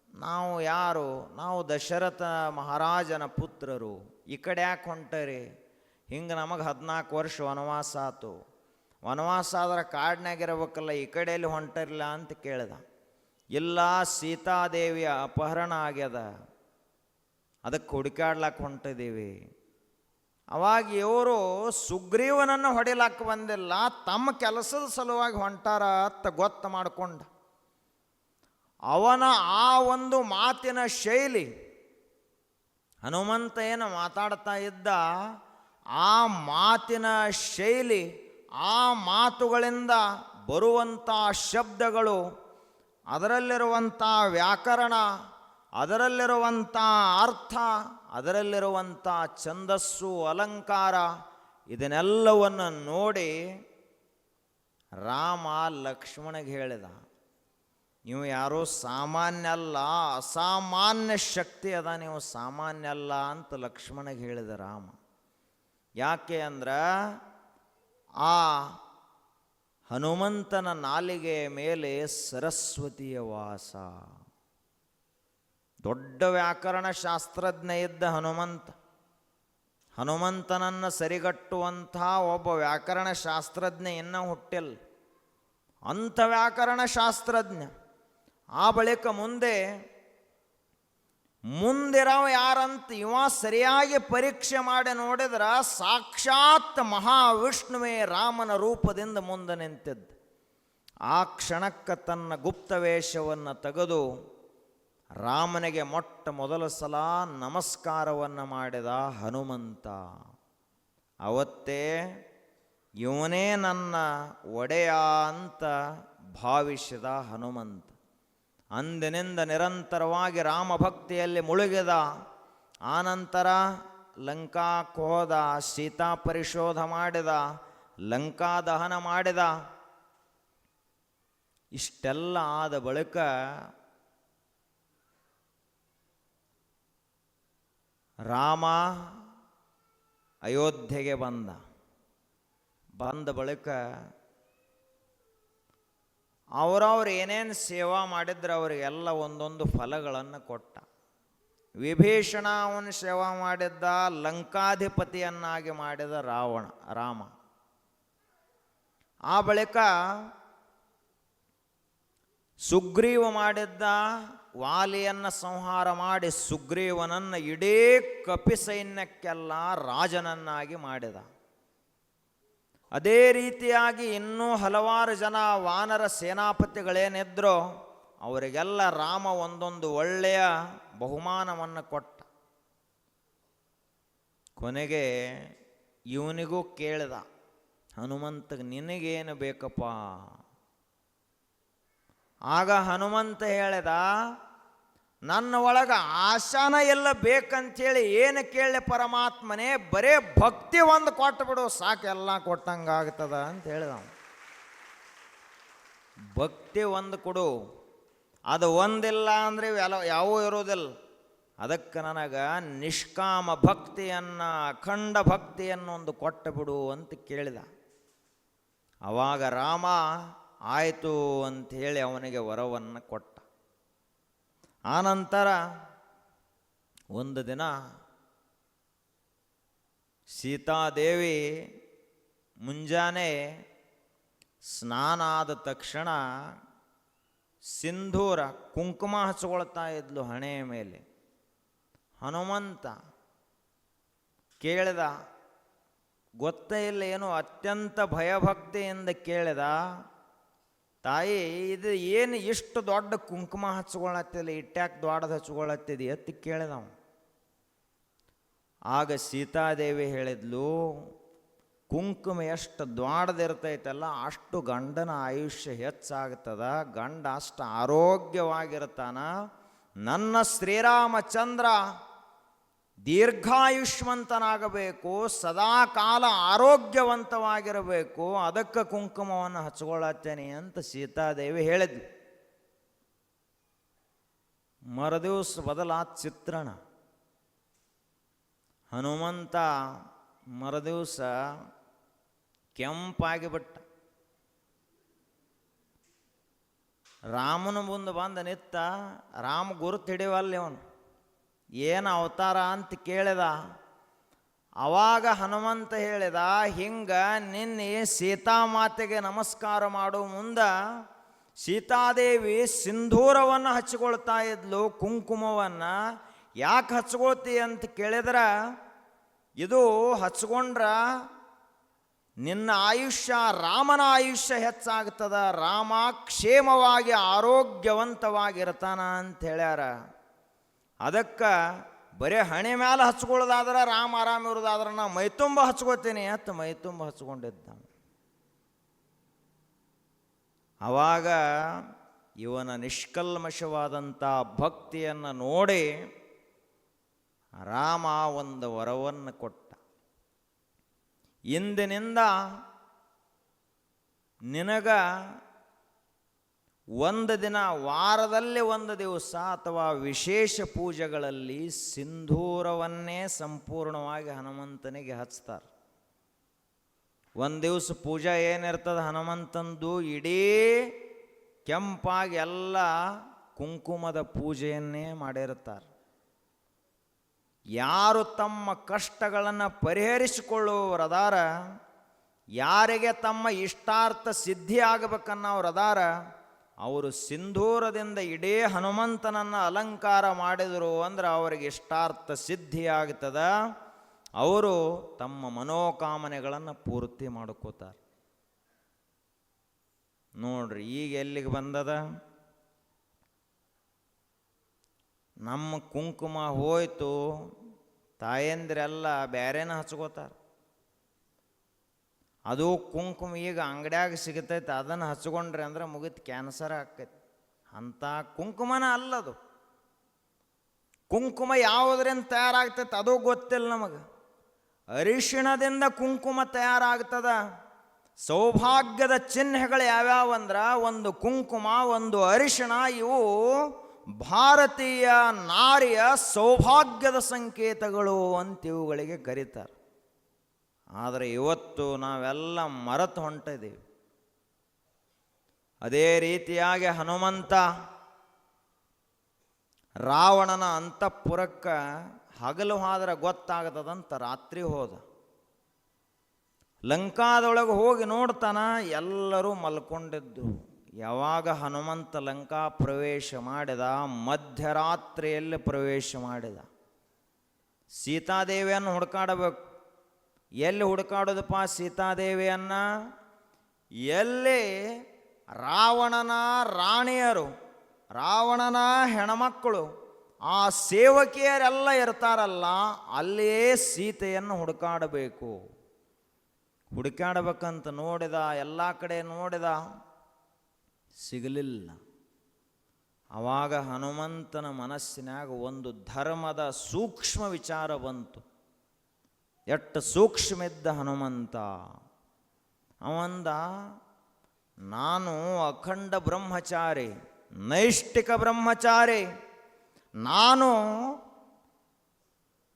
ನಾವು ಯಾರು? ನಾವು ದಶರಥ ಮಹಾರಾಜನ ಪುತ್ರರು. ಈ ಕಡೆ ಯಾಕೆ ಹೊಂಟರಿ? ಹಿಂಗೆ ನಮಗೆ 14 ವರ್ಷ ವನವಾಸ ಆತು. ವನವಾಸ ಆದ್ರೆ ಕಾಡಿನಾಗಿರ್ಬೇಕಲ್ಲ, ಈ ಕಡೆಯಲ್ಲಿ ಹೊಂಟಿರಲಿಲ್ಲ ಅಂತ ಕೇಳಿದ. ಇಲ್ಲ, ಸೀತಾದೇವಿಯ ಅಪಹರಣ ಆಗ್ಯದ, ಅದಕ್ಕೆ ಹುಡುಕಾಡ್ಲಕ್ಕೆ ಹೊಂಟಿದ್ದೀವಿ. ಅವಾಗ ಇವರು ಸುಗ್ರೀವನನ್ನು ಹೊಡಿಲಕ್ಕೆ ಬಂದಿಲ್ಲ, ತಮ್ಮ ಕೆಲಸದ ಸಲುವಾಗಿ ಹೊಂಟಾರ ಅಂತ ಗೊತ್ತು ಮಾಡಿಕೊಂಡ. ಅವನ ಆ ಒಂದು ಮಾತಿನ ಶೈಲಿ, ಹನುಮಂತ ಏನು ಮಾತಾಡ್ತಾ ಇದ್ದ ಆ ಮಾತಿನ ಶೈಲಿ, ಆ ಮಾತುಗಳಿಂದ ಬರುವಂಥ ಶಬ್ದಗಳು, ಅದರಲ್ಲಿರುವಂಥ ವ್ಯಾಕರಣ, ಅದರಲ್ಲಿರುವಂಥ ಅರ್ಥ, ಅದರಲ್ಲಿರುವಂಥ ಛಂದಸ್ಸು, ಅಲಂಕಾರ, ಇದನ್ನೆಲ್ಲವನ್ನು ನೋಡಿ ರಾಮ ಲಕ್ಷ್ಮಣಗೆ ಹೇಳಿದ, ನೀವು ಯಾರೋ ಸಾಮಾನ್ಯ ಅಲ್ಲ, ಅಸಾಮಾನ್ಯ ಶಕ್ತಿ ಅದ, ನೀವು ಸಾಮಾನ್ಯ ಅಲ್ಲ ಅಂತ ಲಕ್ಷ್ಮಣಗೆ ಹೇಳಿದ ರಾಮ. ಯಾಕೆ ಅಂದ್ರೆ ಆ ಹನುಮಂತನ ನಾಲಿಗೆಯ ಮೇಲೆ ಸರಸ್ವತಿಯ ವಾಸ. ದೊಡ್ಡ ವ್ಯಾಕರಣ ಶಾಸ್ತ್ರಜ್ಞ ಇದ್ದ ಹನುಮಂತನನ್ನು ಸರಿಗಟ್ಟುವಂಥ ಒಬ್ಬ ವ್ಯಾಕರಣ ಶಾಸ್ತ್ರಜ್ಞ ಇನ್ನೂ ಹುಟ್ಟಿಲ್ಲ. ಅಂಥ ವ್ಯಾಕರಣ ಶಾಸ್ತ್ರಜ್ಞ. ಆ ಬಳಿಕ ಮುಂದಿರವ ಯಾರಂತ ಇವ ಸರಿಯಾಗಿ ಪರೀಕ್ಷೆ ಮಾಡಿ ನೋಡಿದ್ರೆ ಸಾಕ್ಷಾತ್ ಮಹಾವಿಷ್ಣುವೇ ರಾಮನ ರೂಪದಿಂದ ಮುಂದೆ ನಿಂತಿದ್ದ. ಆ ಕ್ಷಣಕ್ಕೆ ತನ್ನ ಗುಪ್ತವೇಷವನ್ನು ತೆಗೆದು ರಾಮನಿಗೆ ಮೊಟ್ಟ ಮೊದಲ ಸಲ ನಮಸ್ಕಾರವನ್ನು ಮಾಡಿದ ಹನುಮಂತ. ಅವತ್ತೇ ಇವನೇ ನನ್ನ ಒಡೆಯ ಅಂತ ಭಾವಿಸಿದ ಹನುಮಂತ. ಅಂದಿನಿಂದ ನಿರಂತರವಾಗಿ ರಾಮಭಕ್ತಿಯಲ್ಲಿ ಮುಳುಗಿದ. ಆನಂತರ ಲಂಕಾಕ್ಕೆ ಹೋದ, ಸೀತಾ ಪರಿಶೋಧ ಮಾಡಿದ, ಲಂಕಾ ದಹನ ಮಾಡಿದ. ಇಷ್ಟೆಲ್ಲ ಆದ ಬಳಿಕ ರಾಮ ಅಯೋಧ್ಯೆಗೆ ಬಂದ ಬಳಿಕ ಅವರವ್ರು ಏನೇನು ಸೇವಾ ಮಾಡಿದ್ರೆ ಅವರಿಗೆಲ್ಲ ಒಂದೊಂದು ಫಲಗಳನ್ನು ಕೊಟ್ಟ. ವಿಭೀಷಣ ಅವನು ಸೇವಾ ಮಾಡಿದ್ದ, ಲಂಕಾಧಿಪತಿಯನ್ನಾಗಿ ಮಾಡಿದ ರಾಮ. ಆ ಬಳಿಕ ಸುಗ್ರೀವ ಮಾಡಿದ್ದ, ವಾಲಿಯನ್ನು ಸಂಹಾರ ಮಾಡಿ ಸುಗ್ರೀವನನ್ನು ಇಡೀ ಕಪಿ ಸೈನ್ಯಕ್ಕೆಲ್ಲ ರಾಜನನ್ನಾಗಿ ಮಾಡಿದ. ಅದೇ ರೀತಿಯಾಗಿ ಇನ್ನೂ ಹಲವಾರು ಜನ ವಾನರ ಸೇನಾಪತಿಗಳೇನಿದ್ರೋ ಅವರಿಗೆಲ್ಲ ರಾಮ ಒಂದೊಂದು ಒಳ್ಳೆಯ ಬಹುಮಾನವನ್ನು ಕೊಟ್ಟ. ಕೊನೆಗೆ ಇವನಿಗೂ ಕೇಳಿದ, ಹನುಮಂತಗೆ ನಿನಗೇನು ಬೇಕಪ್ಪ? ಆಗ ಹನುಮಂತ ಹೇಳಿದ, ನನ್ನ ಒಳಗೆ ಆಶಾನ ಎಲ್ಲ ಬೇಕಂತೇಳಿ ಏನು ಕೇಳಿ ಪರಮಾತ್ಮನೇ, ಬರೇ ಭಕ್ತಿ ಒಂದು ಕೊಟ್ಟು ಬಿಡು ಸಾಕು, ಎಲ್ಲ ಕೊಟ್ಟಂಗಾಗ್ತದ ಅಂತ ಹೇಳಿದ. ಭಕ್ತಿ ಒಂದು ಕೊಡು, ಅದು ಒಂದಿಲ್ಲ ಅಂದರೆ ಯಾವೂ ಇರೋದಿಲ್ಲ. ಅದಕ್ಕೆ ನನಗೆ ನಿಷ್ಕಾಮ ಭಕ್ತಿಯನ್ನು, ಅಖಂಡ ಭಕ್ತಿಯನ್ನು ಒಂದು ಕೊಟ್ಟು ಬಿಡು ಅಂತ ಕೇಳಿದ. ಆವಾಗ ರಾಮ ಆಯಿತು ಅಂಥೇಳಿ ಅವನಿಗೆ ವರವನ್ನು ಕೊಟ್ಟ. ಆನಂತರ ಒಂದು ದಿನ ಸೀತಾದೇವಿ ಮುಂಜಾನೆ ಸ್ನಾನ ಆದ ತಕ್ಷಣ ಸಿಂಧೂರ ಕುಂಕುಮ ಹಚ್ಕೊಳ್ತಾ ಇದ್ಲು ಹಣೆಯ ಮೇಲೆ. ಹನುಮಂತ ಕೇಳಿದ, ಗೊತ್ತೇ ಇಲ್ಲ ಏನು, ಅತ್ಯಂತ ಭಯಭಕ್ತಿಯಿಂದ ಕೇಳಿದ, ತಾಯಿ ಇದು ಏನು ಇಷ್ಟು ದೊಡ್ಡ ಕುಂಕುಮ ಹಚ್ಕೊಳತ್ತಿಲ್ಲ, ಇಟ್ಟ್ಯಾಕೆ ದೊಡ್ಡದು ಹಚ್ಕೊಳತ್ತಿದೆ ಅಂತ ಕೇಳಿದವ. ಆಗ ಸೀತಾದೇವಿ ಹೇಳಿದ್ಲು, ಕುಂಕುಮ ಎಷ್ಟು ದೊಡ್ಡದಿರ್ತೈತಲ್ಲ ಅಷ್ಟು ಗಂಡನ ಆಯುಷ್ಯ ಹೆಚ್ಚಾಗ್ತದ, ಗಂಡ ಅಷ್ಟು ಆರೋಗ್ಯವಾಗಿರ್ತಾನ. ನನ್ನ ಶ್ರೀರಾಮಚಂದ್ರ ದೀರ್ಘಾಯುಷ್ಮಂತನಾಗಬೇಕು, ಸದಾ ಕಾಲ ಆರೋಗ್ಯವಂತವಾಗಿರಬೇಕು, ಅದಕ್ಕೆ ಕುಂಕುಮವನ್ನು ಹಚ್ಕೊಳ್ಳತ್ತೇನೆ ಅಂತ ಸೀತಾದೇವಿ ಹೇಳಿದ್ಲು. ಮರುದಿವಸ ಬದಲಾದ ಚಿತ್ರಣ. ಹನುಮಂತ ಮರುದಿವಸ ಕೆಂಪಾಗಿಬಿಟ್ಟ. ರಾಮನ ಮುಂದೆ ಬಂದು ನಿತ್ತ. ರಾಮ ಗುರುತು ಹಿಡಿವಲ್ಲ ಇವನು, ಏನು ಅವತಾರ ಅಂತ ಕೇಳಿದ. ಅವಾಗ ಹನುಮಂತ ಹೇಳಿದ, ಹಿಂಗ ನಿನ್ನೆ ಸೀತಾಮಾತೆಗೆ ನಮಸ್ಕಾರ ಮಾಡೋ ಮುಂದೆ ಸೀತಾದೇವಿ ಸಿಂಧೂರವನ್ನು ಹಚ್ಕೊಳ್ತಾ ಇದ್ಲು, ಕುಂಕುಮವನ್ನು. ಯಾಕೆ ಹಚ್ಕೊಳ್ತಿ ಅಂತ ಕೇಳಿದ್ರೆ, ಇದು ಹಚ್ಕೊಂಡ್ರ ನಿನ್ನ ಆಯುಷ್ಯ, ರಾಮನ ಆಯುಷ್ಯ ಹೆಚ್ಚಾಗ್ತದ, ರಾಮ ಕ್ಷೇಮವಾಗಿ ಆರೋಗ್ಯವಂತವಾಗಿರ್ತಾನ ಅಂತ ಹೇಳ್ಯಾರ. ಅದಕ್ಕೆ ಬರೀ ಹಣೆ ಮೇಲೆ ಹಚ್ಕೊಳ್ಳೋದಾದ್ರೆ ರಾಮ ಆರಾಮಿರೋದಾದ್ರೆ ನಾ ಮೈತುಂಬ ಹಚ್ಕೋತೀನಿ ಅಂತ ಮೈತುಂಬ ಹಚ್ಕೊಂಡಿದ್ದ. ಆವಾಗ ಇವನ ನಿಷ್ಕಲ್ಮಶವಾದಂಥ ಭಕ್ತಿಯನ್ನು ನೋಡಿ ರಾಮ ಒಂದು ವರವನ್ನು ಕೊಟ್ಟ. ಇಂದಿನಿಂದ ನಿನಗ ಒಂದು ದಿನ, ವಾರದಲ್ಲಿ ಒಂದು ದಿವಸ ಅಥವಾ ವಿಶೇಷ ಪೂಜೆಗಳಲ್ಲಿ ಸಿಂಧೂರವನ್ನೇ ಸಂಪೂರ್ಣವಾಗಿ ಹನುಮಂತನಿಗೆ ಹಚ್ತಾರೆ. ಒಂದು ದಿವಸ ಪೂಜೆ ಏನಿರ್ತದೆ ಹನುಮಂತಂದು, ಇಡೀ ಕೆಂಪಾಗಿ ಎಲ್ಲ ಕುಂಕುಮದ ಪೂಜೆಯನ್ನೇ ಮಾಡಿರ್ತಾರೆ. ಯಾರು ತಮ್ಮ ಕಷ್ಟಗಳನ್ನು ಪರಿಹರಿಸಿಕೊಳ್ಳುವವರದಾರ, ಯಾರಿಗೆ ತಮ್ಮ ಇಷ್ಟಾರ್ಥ ಸಿದ್ಧಿ ಆಗಬೇಕನ್ನೋರದಾರ, ಅವರು ಸಿಂಧೂರದಿಂದ ಇಡೀ ಹನುಮಂತನನ್ನು ಅಲಂಕಾರ ಮಾಡಿದರು ಅಂದ್ರೆ ಅವರಿಗೆ ಇಷ್ಟಾರ್ಥ ಸಿದ್ಧಿ ಆಗ್ತದ. ಅವರು ತಮ್ಮ ಮನೋಕಾಮನೆಗಳನ್ನು ಪೂರ್ತಿ ಮಾಡ್ಕೋತಾರೆ. ನೋಡ್ರಿ ಈಗ ಎಲ್ಲಿಗೆ ಬಂದದ, ನಮ್ಮ ಕುಂಕುಮ ಹೋಯ್ತು, ತಾಯಂದಿರೆಲ್ಲ ಬೇರೆನ ಹಚ್ಕೋತಾರೆ. ಅದು ಕುಂಕುಮ ಈಗ ಅಂಗಡ್ಯಾಗ ಸಿಗತೈತೆ, ಅದನ್ನು ಹಚ್ಕೊಂಡ್ರಿ ಅಂದ್ರೆ ಮುಗಿತು, ಕ್ಯಾನ್ಸರ್ ಆಕೈತಿ. ಅಂಥ ಕುಂಕುಮನ ಅಲ್ಲದು. ಕುಂಕುಮ ಯಾವುದರಿಂದ ತಯಾರಾಗ್ತೈತೆ ಅದು ಗೊತ್ತಿಲ್ಲ ನಮಗೆ. ಅರಿಶಿಣದಿಂದ ಕುಂಕುಮ ತಯಾರಾಗ್ತದ. ಸೌಭಾಗ್ಯದ ಚಿಹ್ನೆಗಳು ಯಾವ್ಯಾವಂದ್ರೆ ಒಂದು ಕುಂಕುಮ, ಒಂದು ಅರಿಶಿಣ. ಇವು ಭಾರತೀಯ ನಾರಿಯ ಸೌಭಾಗ್ಯದ ಸಂಕೇತಗಳು ಅಂತ ಇವುಗಳಿಗೆ ಕರೀತಾರೆ. ಆದರೆ ಇವತ್ತು ನಾವೆಲ್ಲ ಮರೆತು ಹೊಂಟಿದ್ದೀವಿ. ಅದೇ ರೀತಿಯಾಗಿ ಹನುಮಂತ ರಾವಣನ ಅಂತಃಪುರಕ್ಕೆ ಹಗಲು ಹೋದ್ರೆ ಗೊತ್ತಾಗ್ತದಂತ ರಾತ್ರಿ ಹೋದ. ಲಂಕಾದೊಳಗೆ ಹೋಗಿ ನೋಡ್ತಾನ, ಎಲ್ಲರೂ ಮಲ್ಕೊಂಡಿದ್ದು. ಯಾವಾಗ ಹನುಮಂತ ಲಂಕಾ ಪ್ರವೇಶ ಮಾಡಿದ, ಮಧ್ಯರಾತ್ರಿಯಲ್ಲಿ ಪ್ರವೇಶ ಮಾಡಿದ. ಸೀತಾದೇವಿಯನ್ನು ಹುಡುಕಾಡಬೇಕು. ಎಲ್ಲಿ ಹುಡುಕಾಡೋದಪ್ಪ ಸೀತಾದೇವಿಯನ್ನು? ಎಲ್ಲಿ ರಾವಣನ ರಾಣಿಯರು, ರಾವಣನ ಹೆಣ್ಮಕ್ಕಳು, ಆ ಸೇವಕಿಯರೆಲ್ಲ ಇರ್ತಾರಲ್ಲ, ಅಲ್ಲಿಯೇ ಸೀತೆಯನ್ನು ಹುಡುಕಾಡಬೇಕು. ಹುಡುಕಾಡಬೇಕಂತ ನೋಡಿದ, ಎಲ್ಲ ಕಡೆ ನೋಡಿದ, ಸಿಗಲಿಲ್ಲ. ಆವಾಗ ಹನುಮಂತನ ಮನಸ್ಸಿನಾಗ ಒಂದು ಧರ್ಮದ ಸೂಕ್ಷ್ಮ ವಿಚಾರ ಬಂತು. ಎಷ್ಟು ಸೂಕ್ಷ್ಮ ಇದ್ದ ಹನುಮಂತ. ಅವಂದ, ನಾನು ಅಖಂಡ ಬ್ರಹ್ಮಚಾರಿ, ನೈಷ್ಠಿಕ ಬ್ರಹ್ಮಚಾರಿ. ನಾನು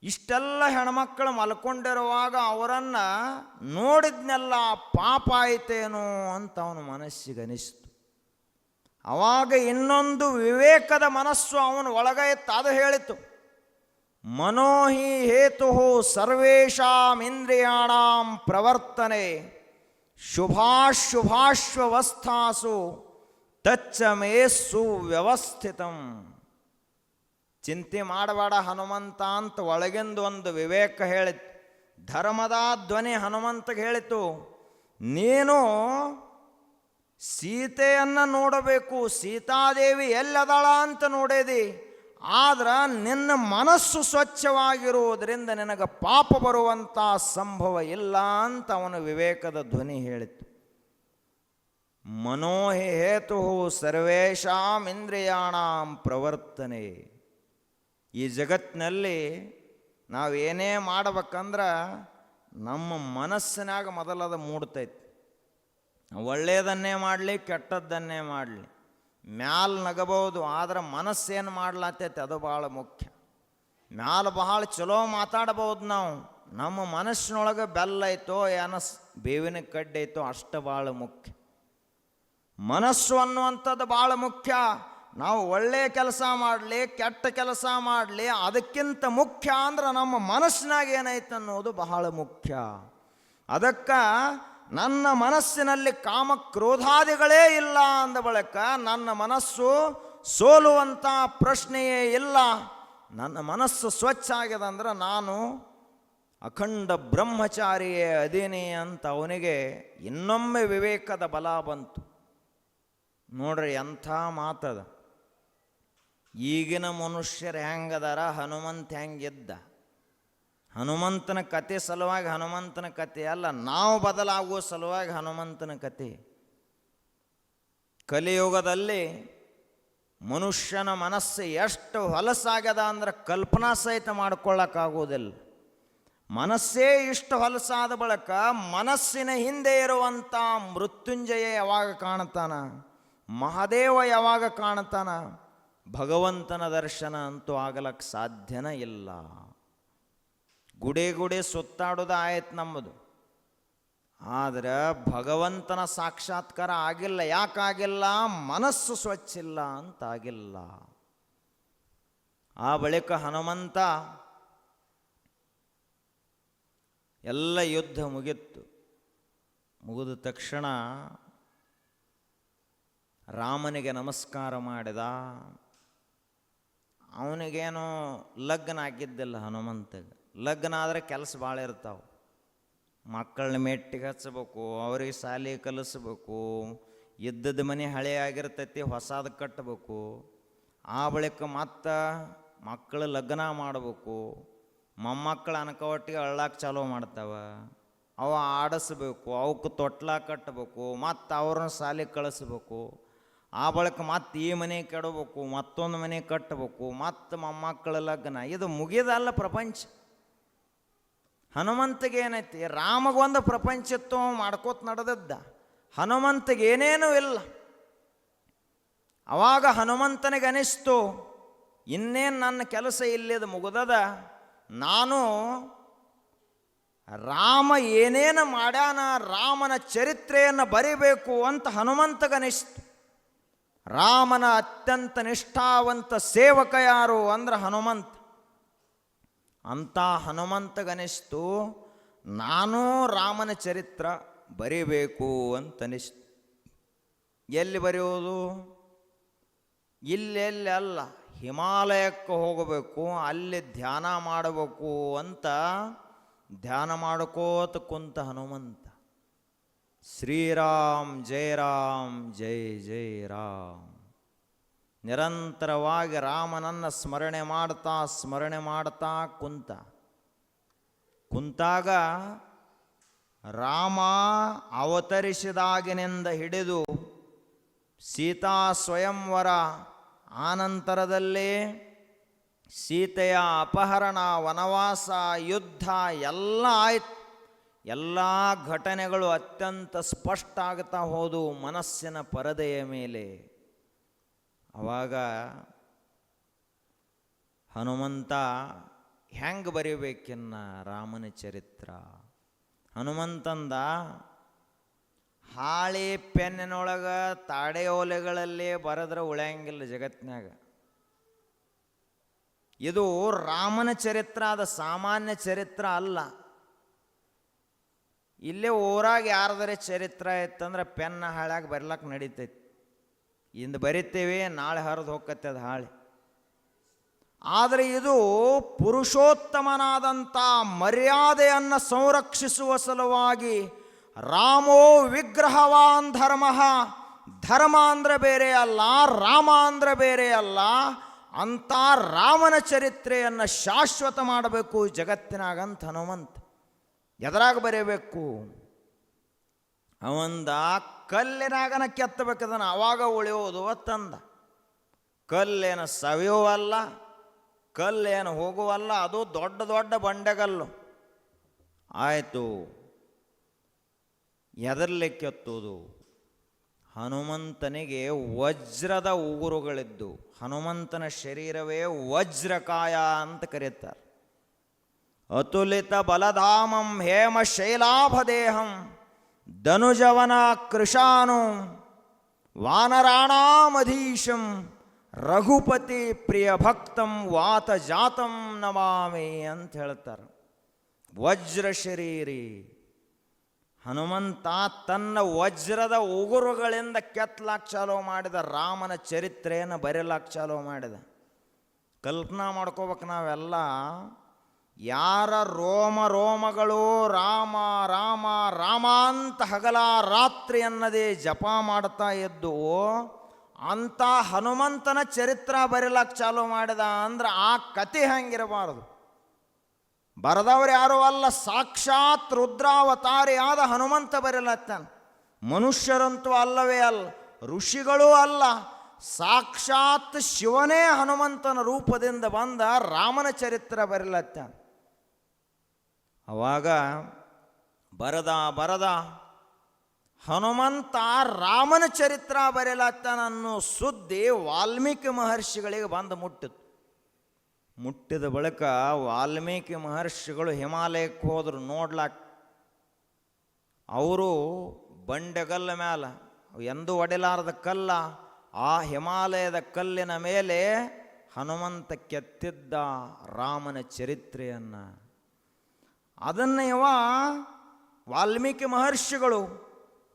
ಇಷ್ಟೆಲ್ಲ ಹೆಣ್ಮಕ್ಕಳು ಮಲ್ಕೊಂಡಿರುವಾಗ ಅವರನ್ನು ನೋಡಿದ್ನೆಲ್ಲ ಪಾಪ ಆಯ್ತೇನೋ ಅಂತ ಅವನ ಮನಸ್ಸಿಗೆ ಅನಿಸ್ತು. ಆವಾಗ ಇನ್ನೊಂದು ವಿವೇಕದ ಮನಸ್ಸು ಅವನ ಒಳಗೆ ಇತ್ತು. ಅದು ಹೇಳಿತು, ಮನೋಹಿ ಹೇತು ಸರ್ವೇಷಾಂ ಇಂದ್ರಿಯಾಣಾಂ ಪ್ರವರ್ತನೆ ಶುಭಾಶುಭಾಶ್ವವಸ್ಥಾಸು ತಚ್ಚ ಮೇ ಸುವ್ಯವಸ್ಥಿತಂ. ಚಿಂತೆ ಮಾಡಬೇಡ ಹನುಮಂತ ಅಂತ ಒಳಗಿಂದ ಒಂದು ವಿವೇಕ ಹೇಳಿತು. ಧರ್ಮದ ಧ್ವನಿ ಹನುಮಂತಗೆ ಹೇಳಿತು, ನೀನು ಸೀತೆಯನ್ನು ನೋಡಬೇಕು, ಸೀತಾದೇವಿ ಎಲ್ಲದಳ ಅಂತ ನೋಡೇದಿ. ಆದ್ರೆ ನಿನ್ನ ಮನಸ್ಸು ಸ್ವಚ್ಛವಾಗಿರುವುದರಿಂದ ನಿನಗೆ ಪಾಪ ಬರುವಂಥ ಸಂಭವ ಇಲ್ಲ ಅಂತ ಅವನ ವಿವೇಕದ ಧ್ವನಿ ಹೇಳಿತು. ಮನೋಹಿ ಹೇತು ಸರ್ವೇಷಾಂ ಇಂದ್ರಿಯಾಣಾಂ ಪ್ರವರ್ತನೆ. ಈ ಜಗತ್ತಿನಲ್ಲಿ ನಾವೇನೇ ಮಾಡ್ಬೇಕಂದ್ರೆ ನಮ್ಮ ಮನಸ್ಸಿನಾಗ ಮೊದಲದ ಮೂಡ್ತೈತಿ. ಒಳ್ಳೆಯದನ್ನೇ ಮಾಡಲಿ, ಕೆಟ್ಟದ್ದನ್ನೇ ಮಾಡಲಿ, ಮ್ಯಾಲ ನಗಬಹುದು, ಆದ್ರೆ ಮನಸ್ಸೇನು ಮಾಡ್ಲತ್ತೈತಿ ಅದು ಭಾಳ ಮುಖ್ಯ. ಮ್ಯಾಲ ಬಹಳ ಚಲೋ ಮಾತಾಡ್ಬೋದು ನಾವು, ನಮ್ಮ ಮನಸ್ಸಿನೊಳಗೆ ಬೆಲ್ಲ ಐತೋ ಏನೋ ಬೇವಿನ ಕಡ್ಡಿ ಐತೋ ಅಷ್ಟು ಭಾಳ ಮುಖ್ಯ. ಮನಸ್ಸು ಅನ್ನುವಂಥದ್ದು ಭಾಳ ಮುಖ್ಯ. ನಾವು ಒಳ್ಳೆಯ ಕೆಲಸ ಮಾಡಲಿ ಕೆಟ್ಟ ಕೆಲಸ ಮಾಡಲಿ, ಅದಕ್ಕಿಂತ ಮುಖ್ಯ ಅಂದ್ರೆ ನಮ್ಮ ಮನಸ್ಸಿನಾಗ ಏನೈತೆ ಅನ್ನೋದು ಬಹಳ ಮುಖ್ಯ. ಅದಕ್ಕೆ ನನ್ನ ಮನಸ್ಸಿನಲ್ಲಿ ಕಾಮ ಕ್ರೋಧಾದಿಗಳೇ ಇಲ್ಲ ಅಂದ ಬಳಿಕ ನನ್ನ ಮನಸ್ಸು ಸೋಲುವಂಥ ಪ್ರಶ್ನೆಯೇ ಇಲ್ಲ. ನನ್ನ ಮನಸ್ಸು ಸ್ವಚ್ಛ ಆಗ್ಯದ ಅಂದ್ರೆ ನಾನು ಅಖಂಡ ಬ್ರಹ್ಮಚಾರಿಯೇ ಅದೇನೇ ಅಂತ ಅವನಿಗೆ ಇನ್ನೊಮ್ಮೆ ವಿವೇಕದ ಬಲ ಬಂತು. ನೋಡ್ರಿ ಎಂಥ ಮಾತದ. ಈಗಿನ ಮನುಷ್ಯರು ಹೆಂಗದಾರ, ಹನುಮಂತ ಹೆಂಗಿದ್ದ. ಹನುಮಂತನ ಕತೆ ಸಲುವಾಗಿ ಹನುಮಂತನ ಕತೆ ಅಲ್ಲ, ನಾವು ಬದಲಾಗುವ ಸಲುವಾಗಿ ಹನುಮಂತನ ಕತೆ. ಕಲಿಯುಗದಲ್ಲಿ ಮನುಷ್ಯನ ಮನಸ್ಸು ಎಷ್ಟು ಹೊಲಸಾಗ್ಯದ ಅಂದ್ರೆ ಕಲ್ಪನಾ ಸಹಿತ ಮಾಡ್ಕೊಳ್ಳೋಕ್ಕಾಗೋದಿಲ್ಲ. ಮನಸ್ಸೇ ಇಷ್ಟು ಹೊಲಸಾದ ಬಳಿಕ ಮನಸ್ಸಿನ ಹಿಂದೆ ಇರುವಂಥ ಮೃತ್ಯುಂಜಯ ಯಾವಾಗ ಕಾಣ್ತಾನ, ಮಹಾದೇವ ಯಾವಾಗ ಕಾಣ್ತಾನ, ಭಗವಂತನ ದರ್ಶನ ಅಂತೂ ಆಗಲಕ್ಕೆ ಸಾಧ್ಯನೇ ಇಲ್ಲ. ಗುಡಿ ಸುತ್ತಾಡೋದು ಆಯ್ತು ನಮ್ಮದು, ಆದರೆ ಭಗವಂತನ ಸಾಕ್ಷಾತ್ಕಾರ ಆಗಿಲ್ಲ. ಯಾಕಾಗಿಲ್ಲ? ಮನಸ್ಸು ಸ್ವಚ್ಛ ಇಲ್ಲ ಅಂತಾಗಿಲ್ಲ. ಆ ಬಳಿಕ ಹನುಮಂತ ಎಲ್ಲ ಯುದ್ಧ ಮುಗಿತ್ತು. ಮುಗಿದ ತಕ್ಷಣ ರಾಮನಿಗೆ ನಮಸ್ಕಾರ ಮಾಡಿದ. ಅವನಿಗೇನು ಲಗ್ನ ಆಗಿದ್ದಿಲ್ಲ ಹನುಮಂತಗೆ. ಲಗ್ನ ಆದರೆ ಕೆಲಸ ಭಾಳ ಇರ್ತಾವೆ. ಮಕ್ಕಳನ್ನ ಮೆಟ್ಟಿಗೆ ಹಚ್ಚಬೇಕು, ಅವ್ರಿಗೆ ಶಾಲೆ ಕಲಿಸ್ಬೇಕು, ಇದ್ದದ ಮನೆ ಹಳೆ ಆಗಿರ್ತೈತಿ ಹೊಸದು ಕಟ್ಟಬೇಕು. ಆ ಬಳಿಕ ಮತ್ತು ಮಕ್ಕಳು ಲಗ್ನ ಮಾಡಬೇಕು, ಮೊಮ್ಮಕ್ಕಳು ಅನ್ಕವಟ್ಟಿಗೆ ಅಳ್ಳಾಕ ಚಾಲೂ ಮಾಡ್ತಾವೆ, ಅವ ಆಡಿಸ್ಬೇಕು, ಅವಕ್ಕೆ ತೊಟ್ಲ ಕಟ್ಟಬೇಕು, ಮತ್ತು ಅವ್ರನ್ನ ಶಾಲೆ ಕಳಿಸ್ಬೇಕು. ಆ ಬಳಿಕ ಮತ್ತೆ ಈ ಮನೆ ಕೆಡಬೇಕು, ಮತ್ತೊಂದು ಮನೆ ಕಟ್ಟಬೇಕು, ಮತ್ತು ಮೊಮ್ಮಕ್ಕಳ ಲಗ್ನ. ಇದು ಮುಗಿದಲ್ಲ ಪ್ರಪಂಚ. ಹನುಮಂತಗೆ ಏನೈತಿ? ರಾಮಗೊಂದು ಪ್ರಪಂಚತ್ತು ಮಾಡ್ಕೋತ ನಡೆದದ್ದ. ಹನುಮಂತಗೆ ಏನೇನೂ ಇಲ್ಲ. ಅವಾಗ ಹನುಮಂತನಿಗೆ ಅನಿಸ್ತು, ಇನ್ನೇನು ನನ್ನ ಕೆಲಸ ಇಲ್ಲಿದ ಮುಗಿದದ, ನಾನು ರಾಮ ಏನೇನು ಮಾಡ್ಯಾನ ರಾಮನ ಚರಿತ್ರೆಯನ್ನು ಬರಿಬೇಕು ಅಂತ ಹನುಮಂತಗನಿಸ್ತು. ರಾಮನ ಅತ್ಯಂತ ನಿಷ್ಠಾವಂತ ಸೇವಕ ಯಾರು ಅಂದ್ರೆ ಹನುಮಂತ. ಅಂಥ ಹನುಮಂತಗನಿಸ್ತು, ನಾನು ರಾಮನ ಚರಿತ್ರ ಬರಿಬೇಕು ಅಂತನಿಸ್ತು. ಎಲ್ಲಿ ಬರೆಯೋದು? ಇಲ್ಲೆಲ್ಲಿ ಅಲ್ಲ, ಹಿಮಾಲಯಕ್ಕೆ ಹೋಗಬೇಕು, ಅಲ್ಲಿ ಧ್ಯಾನ ಮಾಡಬೇಕು ಅಂತ ಧ್ಯಾನ ಮಾಡ್ಕೋತ ಕುಂತ ಹನುಮಂತ. ಶ್ರೀರಾಮ್ ಜಯ ರಾಮ್ ಜೈ ಜೈ ರಾಮ್. ನಿರಂತರವಾಗಿ ರಾಮನನ್ನು ಸ್ಮರಣೆ ಮಾಡ್ತಾ ಕುಂತಾಗ ರಾಮ ಅವತರಿಸಿದಾಗಿನಿಂದ ಹಿಡಿದು ಸೀತಾ ಸ್ವಯಂವರ, ಆನಂತರದಲ್ಲಿ ಸೀತೆಯ ಅಪಹರಣ, ವನವಾಸ, ಯುದ್ಧ ಎಲ್ಲ ಆಯ್ತು. ಎಲ್ಲ ಘಟನೆಗಳು ಅತ್ಯಂತ ಸ್ಪಷ್ಟ ಆಗ್ತಾ ಹೋದು ಮನಸ್ಸಿನ ಪರದೆಯ ಮೇಲೆ. ಆವಾಗ ಹನುಮಂತ ಹೆಂಗೆ ಬರೀಬೇಕಿನ್ನ ರಾಮನ ಚರಿತ್ರ? ಹನುಮಂತಂದ ಹಾಳಿ ಪೆನ್ನಿನೊಳಗೆ ತಾಡೆ ಓಲೆಗಳಲ್ಲಿ ಬರೆದ್ರೆ ಉಳಿಯಂಗಿಲ್ಲ ಜಗತ್ತಿನಾಗ. ಇದು ರಾಮನ ಚರಿತ್ರ, ಅದು ಸಾಮಾನ್ಯ ಚರಿತ್ರ ಅಲ್ಲ. ಇಲ್ಲೇ ಊರಾಗ ಯಾರ್ದರೆ ಚರಿತ್ರ ಇತ್ತಂದ್ರೆ ಪೆನ್ನ ಹಾಳ್ಯಾಗ ಬರ್ಲಕ್ಕೆ ನಡೀತೈತಿ. ಇಂದು ಬರಿತೇವೆ, ನಾಳೆ ಹರಿದು ಹೋಗತ್ತೆ ಅದು ಹಾಳೆ. ಆದರೆ ಇದು ಪುರುಷೋತ್ತಮನಾದಂಥ ಮರ್ಯಾದೆಯನ್ನು ಸಂರಕ್ಷಿಸುವ ಸಲುವಾಗಿ ರಾಮೋ ವಿಗ್ರಹವಾನ್ ಧರ್ಮ, ಧರ್ಮ ಅಂದರೆ ಬೇರೆ ಅಲ್ಲ, ರಾಮ ಅಂದರೆ ಬೇರೆ ಅಲ್ಲ. ಅಂಥ ರಾಮನ ಚರಿತ್ರೆಯನ್ನು ಶಾಶ್ವತ ಮಾಡಬೇಕು ಜಗತ್ತಿನಾಗಂತ ಹನುಮಂತ. ಎದರಾಗ ಬರೀಬೇಕು? ಅವಂದ ಕಲ್ಲಿನಾಗನ ಕೆತ್ತಬೇಕದನ್ನು, ಅವಾಗ ಉಳಿಯೋದು ತಂದ. ಕಲ್ಲೇನು ಸವಿಯುವಲ್ಲ, ಕಲ್ಲೇನು ಹೋಗುವಲ್ಲ, ಅದು ದೊಡ್ಡ ದೊಡ್ಡ ಬಂಡೆಗಲ್ಲು. ಆಯಿತು, ಎದರ್ಲಿ ಕೆತ್ತುವುದು? ಹನುಮಂತನಿಗೆ ವಜ್ರದ ಉಗುರುಗಳಿದ್ದು, ಹನುಮಂತನ ಶರೀರವೇ ವಜ್ರಕಾಯ ಅಂತ ಕರೀತಾರೆ. ಅತುಲಿತ ಬಲಧಾಮಂ ಹೇಮ ಶೈಲಾಭದೇಹಂ ಧನುಜವನ ಕೃಶಾನು ವಾನರಾಣಾಮಧೀಶಂ ರಘುಪತಿ ಪ್ರಿಯ ಭಕ್ತಂ ವಾತ ಜಾತಂ ನಮಾಮಿ ಅಂತ ಹೇಳ್ತಾರೆ. ವಜ್ರ ಶರೀರಿ ಹನುಮಂತ ತನ್ನ ವಜ್ರದ ಉಗುರುಗಳಿಂದ ಕೆತ್ತಲಾಕ್ ಚಾಲೋ ಮಾಡಿದ ರಾಮನ ಚರಿತ್ರೆಯನ್ನು ಬರೆಯಲಾಕ್ ಚಾಲೋ ಮಾಡಿದ. ಕಲ್ಪನಾ ಮಾಡ್ಕೋಬೇಕು ನಾವೆಲ್ಲ. ಯಾರ ರೋಮಗಳು ರಾಮ ರಾಮ ರಾಮ ಅಂತ ಹಗಲ ರಾತ್ರಿ ಅನ್ನದೇ ಜಪ ಮಾಡ್ತಾ ಇದ್ದು ಅಂಥ ಹನುಮಂತನ ಚರಿತ್ರ ಬರೆಯಲಾಕ್ ಚಾಲೋ ಮಾಡಿದ ಅಂದ್ರೆ ಆ ಕತೆ ಹಂಗಿರಬಾರದು. ಬರೆದವ್ರು ಯಾರೂ ಅಲ್ಲ, ಸಾಕ್ಷಾತ್ ರುದ್ರಾವತಾರಿಯಾದ ಹನುಮಂತ ಬರೆಯಲತ್ತಾನ. ಮನುಷ್ಯರಂತೂ ಅಲ್ಲವೇ ಅಲ್ಲ, ಋಷಿಗಳೂ ಅಲ್ಲ, ಸಾಕ್ಷಾತ್ ಶಿವನೇ ಹನುಮಂತನ ರೂಪದಿಂದ ಬಂದ ರಾಮನ ಚರಿತ್ರ ಬರೆಯಲತ್ತಾನ. ಅವಾಗ ಬರದ ಹನುಮಂತ ರಾಮನ ಚರಿತ್ರ ಬರೆಯಲತ್ತಾನ ಅನ್ನೋ ಸುದ್ದಿ ವಾಲ್ಮೀಕಿ ಮಹರ್ಷಿಗಳಿಗೆ ಬಂದು ಮುಟ್ಟಿದ ಬಳಿಕ ವಾಲ್ಮೀಕಿ ಮಹರ್ಷಿಗಳು ಹಿಮಾಲಯಕ್ಕೆ ಹೋದರು ನೋಡ್ಲಾಕ. ಅವರು ಬಂಡೆಗಲ್ಲ ಮ್ಯಾಲ ಎಂದೂ ಒಡೆಲಾರದ ಕಲ್ಲ, ಆ ಹಿಮಾಲಯದ ಕಲ್ಲಿನ ಮೇಲೆ ಹನುಮಂತ ಕೆತ್ತಿದ್ದ ರಾಮನ ಚರಿತ್ರೆಯನ್ನು. ಅದನ್ನು ವಾಲ್ಮೀಕಿ ಮಹರ್ಷಿಗಳು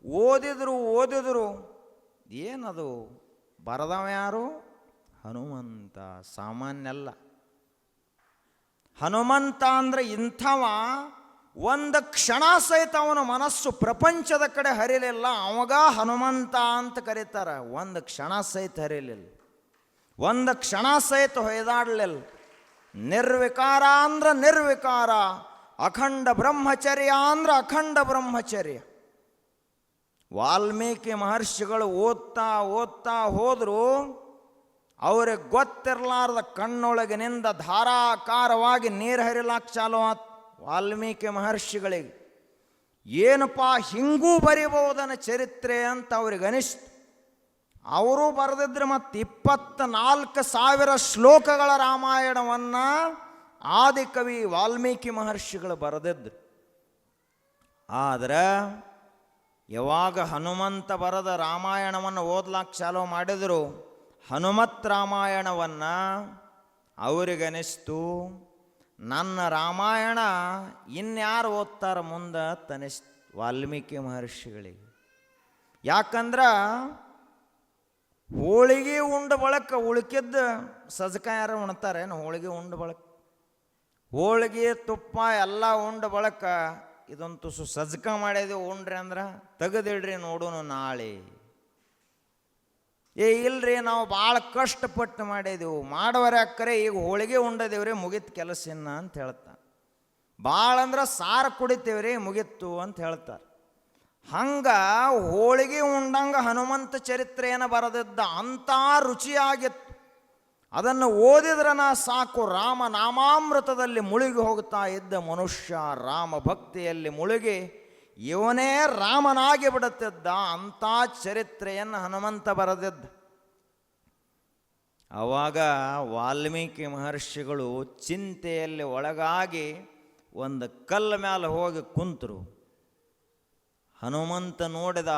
ಓದಿದ್ರು. ಏನದು ಬರದವ ಯಾರು? ಹನುಮಂತ. ಸಾಮಾನ್ಯ ಅಲ್ಲ. ಹನುಮಂತ ಅಂದರೆ ಇಂಥವ ಒಂದು ಕ್ಷಣ ಸಹಿತ ಅವನ ಮನಸ್ಸು ಪ್ರಪಂಚದ ಕಡೆ ಹರಿಲಿಲ್ಲ, ಅವಾಗ ಹನುಮಂತ ಅಂತ ಕರೀತಾರೆ. ಒಂದು ಕ್ಷಣ ಸಹಿತ ಹರಿಲಿಲ್ಲ, ಒಂದು ಕ್ಷಣ ಸಹಿತ ಹೊಯ್ದಾಡಲಿಲ್ಲ. ನಿರ್ವಿಕಾರ ಅಂದ್ರೆ ನಿರ್ವಿಕಾರ, ಅಖಂಡ ಬ್ರಹ್ಮಚರ್ಯ ಅಂದ್ರೆ ಅಖಂಡ ಬ್ರಹ್ಮಚರ್ಯ. ವಾಲ್ಮೀಕಿ ಮಹರ್ಷಿಗಳು ಓದ್ತಾ ಹೋದ್ರು. ಅವ್ರಿಗೆ ಗೊತ್ತಿರಲಾರ್ದ ಕಣ್ಣೊಳಗಿನಿಂದ ಧಾರಾಕಾರವಾಗಿ ನೀರು ಹರಿಲಾಕ್ ಚಾಲೋ ಆತ್ ವಾಲ್ಮೀಕಿ ಮಹರ್ಷಿಗಳಿಗೆ. ಏನಪ್ಪ ಹಿಂಗೂ ಬರಿಬಹುದನ್ನ ಚರಿತ್ರೆ ಅಂತ ಅವ್ರಿಗೆ ಅನಿಸ್ತು. ಅವರು ಬರೆದಿದ್ರೆ ಮತ್ತು 24,000 ಶ್ಲೋಕಗಳ ರಾಮಾಯಣವನ್ನು ಆದಿಕವಿ ವಾಲ್ಮೀಕಿ ಮಹರ್ಷಿಗಳು ಬರೆದಿದ್ರು. ಆದರೆ ಯಾವಾಗ ಹನುಮಂತ ಬರೆದ ರಾಮಾಯಣವನ್ನು ಓದ್ಲಾಕ್ ಚಾಲೋ ಮಾಡಿದರು, ಹನುಮತ್ ರಾಮಾಯಣವನ್ನು, ಅವರಿಗನಿಸ್ತು ನನ್ನ ರಾಮಾಯಣ ಇನ್ಯಾರು ಓದ್ತಾರ ಮುಂದೆ ತನಿಸ್ತು ವಾಲ್ಮೀಕಿ ಮಹರ್ಷಿಗಳಿಗೆ. ಯಾಕಂದ್ರೆ ಹೋಳಿಗೆ ಉಂಡ ಬಳಕ ಉಳ್ಕಿದ್ದ ಸಜ್ಕ ಯಾರು ಉಣ್ತಾರೇನು? ಹೋಳಿಗೆ ಉಂಡ ಬಳಕ ಹೋಳಿಗೆ ತುಪ್ಪ ಎಲ್ಲ ಉಂಡ ಬಳಕ ಇದೊಂದು ತುಸು ಸಜ್ಕ ಮಾಡಿದೆವು ಉಂಡ್ರಿ ಅಂದ್ರೆ ತೆಗೆದಿಡ್ರಿ ನೋಡೋನು ನಾಳೆ. ಇಲ್ರಿ ನಾವು ಭಾಳ ಕಷ್ಟಪಟ್ಟು ಮಾಡಿದೆವು, ಮಾಡೋರೆ ಅಕ್ಕರೆ ಈಗ ಹೋಳಿಗೆ ಉಂಡದೇವ್ರಿ ಮುಗಿತು ಕೆಲಸ ಇನ್ನ ಅಂತ ಹೇಳ್ತಾರೆ. ಭಾಳ ಅಂದ್ರೆ ಸಾರು ಕುಡಿತೇವ್ರಿ ಮುಗಿತ್ತು ಅಂತ ಹೇಳ್ತಾರೆ. ಹಂಗೆ ಹೋಳಿಗೆ ಉಂಡಂಗೆ ಹನುಮಂತ ಚರಿತ್ರೆಯನ್ನು ಬರೆದಿದ್ದ ಅಂಥ ರುಚಿಯಾಗಿತ್ತು. ಅದನ್ನು ಓದಿದ್ರನ ಸಾಕು ರಾಮ ನಾಮಾಮೃತದಲ್ಲಿ ಮುಳುಗಿ ಹೋಗ್ತಾ ಇದ್ದ ಮನುಷ್ಯ ರಾಮ ಭಕ್ತಿಯಲ್ಲಿ ಮುಳುಗಿ ಇವನೇ ರಾಮನಾಗಿ ಬಿಡುತ್ತಿದ್ದ. ಅಂಥ ಚರಿತ್ರೆಯನ್ನು ಹನುಮಂತ ಬರೆದಿದ್ದ. ಆವಾಗ ವಾಲ್ಮೀಕಿ ಮಹರ್ಷಿಗಳು ಚಿಂತೆಯಲ್ಲಿ ಒಳಗಾಗಿ ಒಂದು ಕಲ್ಲ ಮೇಲೆ ಹೋಗಿ ಕುಂತರು. ಹನುಮಂತ ನೋಡಿದ,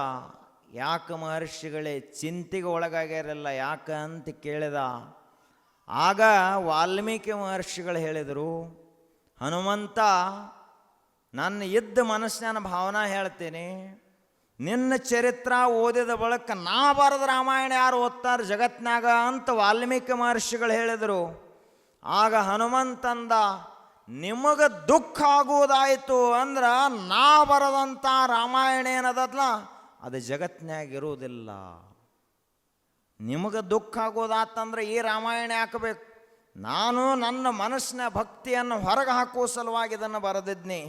ಯಾಕೆ ಮಹರ್ಷಿಗಳೇ ಚಿಂತೆಗೆ ಒಳಗಾಗ್ಯಾರಲ್ಲ ಯಾಕೆ ಅಂತ ಕೇಳಿದ. ಆಗ ವಾಲ್ಮೀಕಿ ಮಹರ್ಷಿಗಳು ಹೇಳಿದರು, ಹನುಮಂತ ನನ್ನ ಇದ್ದ ಮನಸ್ಸಿನ ಭಾವನಾ ಹೇಳ್ತೀನಿ. ನಿನ್ನ ಚರಿತ್ರ ಓದಿದ ಬಳಿಕ ನಾ ಬರೆದ ರಾಮಾಯಣ ಯಾರು ಓದ್ತಾರೆ ಜಗತ್ನಾಗ ಅಂತ ವಾಲ್ಮೀಕಿ ಮಹರ್ಷಿಗಳು ಹೇಳಿದರು. ಆಗ ಹನುಮಂತಂದ, ನಿಮಗೆ ದುಃಖ ಆಗುವುದಾಯಿತು ಅಂದ್ರೆ ನಾ ಬರೆದಂಥ ರಾಮಾಯಣ ಏನದಲ್ಲ ಅದು ಜಗತ್ನ್ಯಾಗ ಇರುವುದಿಲ್ಲ. ನಿಮಗೆ ದುಃಖ ಆಗೋದಾತಂದ್ರೆ ಈ ರಾಮಾಯಣ ಹಾಕಬೇಕು. ನಾನು ನನ್ನ ಮನಸ್ಸಿನ ಭಕ್ತಿಯನ್ನು ಹೊರಗೆ ಹಾಕುವ ಸಲುವಾಗಿ ಇದನ್ನು ಬರೆದಿದ್ನಿ.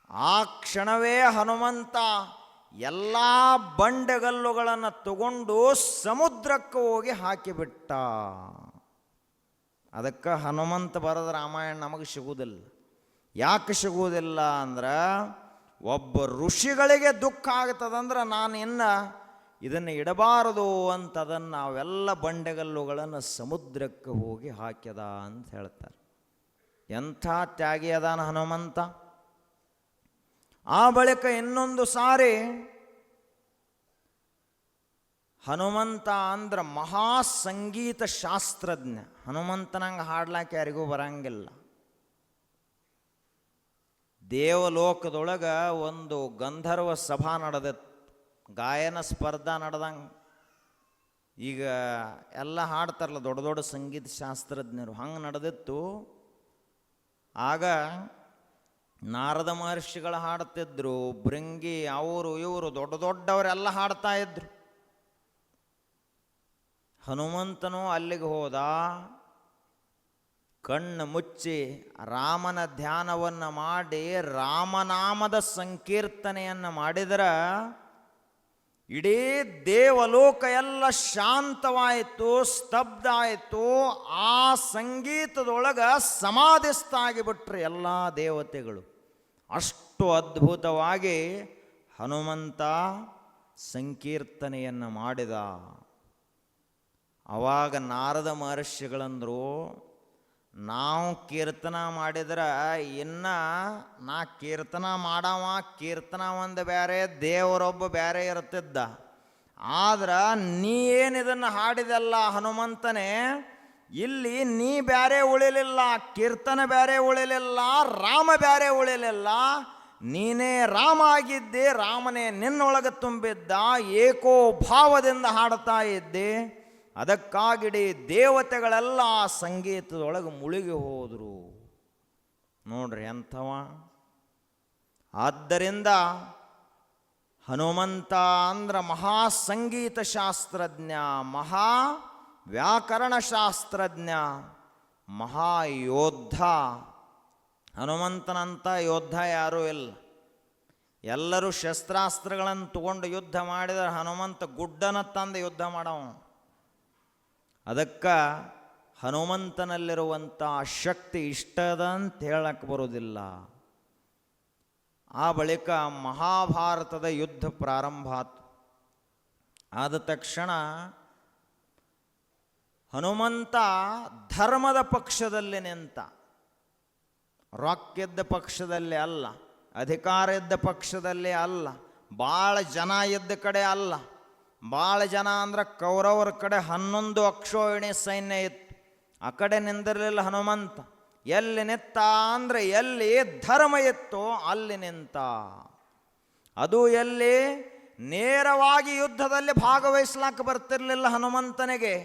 ಆ ಕ್ಷಣವೇ ಹನುಮಂತ ಎಲ್ಲ ಬಂಡೆಗಲ್ಲುಗಳನ್ನು ತಗೊಂಡು ಸಮುದ್ರಕ್ಕೆ ಹೋಗಿ ಹಾಕಿಬಿಟ್ಟ. ಅದಕ್ಕೆ ಹನುಮಂತ ಬರೆದ ರಾಮಾಯಣ ನಮಗೆ ಸಿಗುವುದಿಲ್ಲ. ಯಾಕೆ ಸಿಗುವುದಿಲ್ಲ ಅಂದ್ರೆ, ಒಬ್ಬ ಋಷಿಗಳಿಗೆ ದುಃಖ ಆಗ್ತದಂದ್ರೆ ನಾನು ಇನ್ನು ಇದನ್ನು ಇಡಬಾರದು ಅಂತ ಅದನ್ನು ನಾವೆಲ್ಲ ಬಂಡೆಗಲ್ಲುಗಳನ್ನು ಸಮುದ್ರಕ್ಕೆ ಹೋಗಿ ಹಾಕ್ಯದ ಅಂತ ಹೇಳ್ತಾರೆ. ಎಂಥ ತ್ಯಾಗಿ ಅದಾನ ಹನುಮಂತ. ಆ ಬಳಿಕ ಇನ್ನೊಂದು ಸಾರಿ ಹನುಮಂತ ಅಂದ್ರೆ ಮಹಾ ಸಂಗೀತ ಶಾಸ್ತ್ರಜ್ಞ. ಹನುಮಂತನಂಗೆ ಹಾಡ್ಲಾಕೆ ಯಾರಿಗೂ ಬರಂಗಿಲ್ಲ. ದೇವಲೋಕದೊಳಗೆ ಒಂದು ಗಂಧರ್ವ ಸಭಾ ನಡೆದಿತ್ತು, ಗಾಯನ ಸ್ಪರ್ಧಾ ನಡೆದಂಗೆ. ಈಗ ಎಲ್ಲ ಹಾಡ್ತಾರಲ್ಲ ದೊಡ್ಡ ದೊಡ್ಡ ಸಂಗೀತ ಶಾಸ್ತ್ರಜ್ಞರು, ಹಂಗೆ ನಡೆದಿತ್ತು. ಆಗ ನಾರದ ಮಹರ್ಷಿಗಳು ಹಾಡ್ತಿದ್ರು, ಭೃಂಗಿ ಅವರು ಇವರು ದೊಡ್ಡ ದೊಡ್ಡವರೆಲ್ಲ ಹಾಡ್ತಾ ಇದ್ರು. ಹನುಮಂತನು ಅಲ್ಲಿಗೆ ಹೋದ. ಕಣ್ಣು ಮುಚ್ಚಿ ರಾಮನ ಧ್ಯಾನವನ್ನು ಮಾಡಿ ರಾಮನಾಮದ ಸಂಕೀರ್ತನೆಯನ್ನು ಮಾಡಿದರೆ ಇಡೀ ದೇವಲೋಕ ಎಲ್ಲ ಶಾಂತವಾಯಿತು, ಸ್ತಬ್ಧ ಆಯಿತು. ಆ ಸಂಗೀತದೊಳಗೆ ಸಮಾಧಿಸ್ಥಾಗಿಬಿಟ್ರು ಎಲ್ಲ ದೇವತೆಗಳು. ಅಷ್ಟು ಅದ್ಭುತವಾಗಿ ಹನುಮಂತ ಸಂಕೀರ್ತನೆಯನ್ನು ಮಾಡಿದ. ಆವಾಗ ನಾರದ ಮಹರ್ಷಿಗಳಂದರು, ನಾವು ಕೀರ್ತನ ಮಾಡಿದ್ರೆ ಇನ್ನು ನಾ ಕೀರ್ತನ ಮಾಡವ, ಕೀರ್ತನ ಒಂದು ಬೇರೆ, ದೇವರೊಬ್ಬ ಬೇರೆ ಇರ್ತಿದ್ದ. ಆದ್ರೆ ನೀ ಏನಿದನ್ನು ಹಾಡಿದಲ್ಲ ಹನುಮಂತನೇ, ಇಲ್ಲಿ ನೀ ಬೇರೆ ಉಳಿಲಿಲ್ಲ, ಕೀರ್ತನ ಬೇರೆ ಉಳಿಲಿಲ್ಲ, ರಾಮ ಬೇರೆ ಉಳಿಲಿಲ್ಲ. ನೀನೇ ರಾಮ ಆಗಿದ್ದೆ, ರಾಮನೇ ನಿನ್ನೊಳಗೆ ತುಂಬಿದ್ದ, ಏಕೋ ಭಾವದಿಂದ ಹಾಡ್ತಾ ಇದ್ದೆ. ಅದಕ್ಕಾಗಿಡೀ ದೇವತೆಗಳೆಲ್ಲ ಸಂಗೀತದೊಳಗೆ ಮುಳುಗಿ ಹೋದರು. ನೋಡ್ರಿ ಅಂಥವ. ಆದ್ದರಿಂದ ಹನುಮಂತ ಅಂದ್ರೆ ಮಹಾ ಸಂಗೀತ ಶಾಸ್ತ್ರಜ್ಞ, ಮಹಾ ವ್ಯಾಕರಣ ಶಾಸ್ತ್ರಜ್ಞ, ಮಹಾಯೋದ್ಧ. ಹನುಮಂತನಂಥ ಯೋದ್ಧ ಯಾರೂ ಇಲ್ಲ. ಎಲ್ಲರೂ ಶಸ್ತ್ರಾಸ್ತ್ರಗಳನ್ನು ತಗೊಂಡು ಯುದ್ಧ ಮಾಡಿದರೆ ಹನುಮಂತ ಗುಡ್ಡನ ತಂದು ಯುದ್ಧ ಮಾಡವ. ಅದಕ್ಕೆ ಹನುಮಂತನಲ್ಲಿರುವಂಥ ಶಕ್ತಿ ಇಷ್ಟದ ಅಂತ ಹೇಳಕ್ಕೆ ಬರೋದಿಲ್ಲ. ಆ ಬಳಿಕ ಮಹಾಭಾರತದ ಯುದ್ಧ ಪ್ರಾರಂಭ ಆಯಿತು. ಆದ ತಕ್ಷಣ ಹನುಮಂತ ಧರ್ಮದ ಪಕ್ಷದಲ್ಲಿ ನಿಂತ, ರೊಕ್ಕಿದ್ದ ಪಕ್ಷದಲ್ಲಿ ಅಲ್ಲ, ಅಧಿಕಾರ ಇದ್ದ ಪಕ್ಷದಲ್ಲಿ ಅಲ್ಲ, ಭಾಳ ಜನ ಇದ್ದ ಕಡೆ ಅಲ್ಲ. ಭಾಳ ಜನ ಅಂದ್ರೆ ಕೌರವರ ಕಡೆ 11 ಅಕ್ಷೋಹಿಣಿ ಸೈನ್ಯ ಇತ್ತು, ಆ ಕಡೆ ನಿಂದಿರಲಿಲ್ಲ ಹನುಮಂತ. ಎಲ್ಲಿ ನಿಂತ ಅಂದರೆ ಎಲ್ಲಿ ಧರ್ಮ ಇತ್ತು ಅಲ್ಲಿ ನಿಂತ. ಅದು ಎಲ್ಲಿ ನೇರವಾಗಿ ಯುದ್ಧದಲ್ಲಿ ಭಾಗವಹಿಸ್ಲಾಕ ಬರ್ತಿರ್ಲಿಲ್ಲ ಹನುಮಂತನಿಗೆ.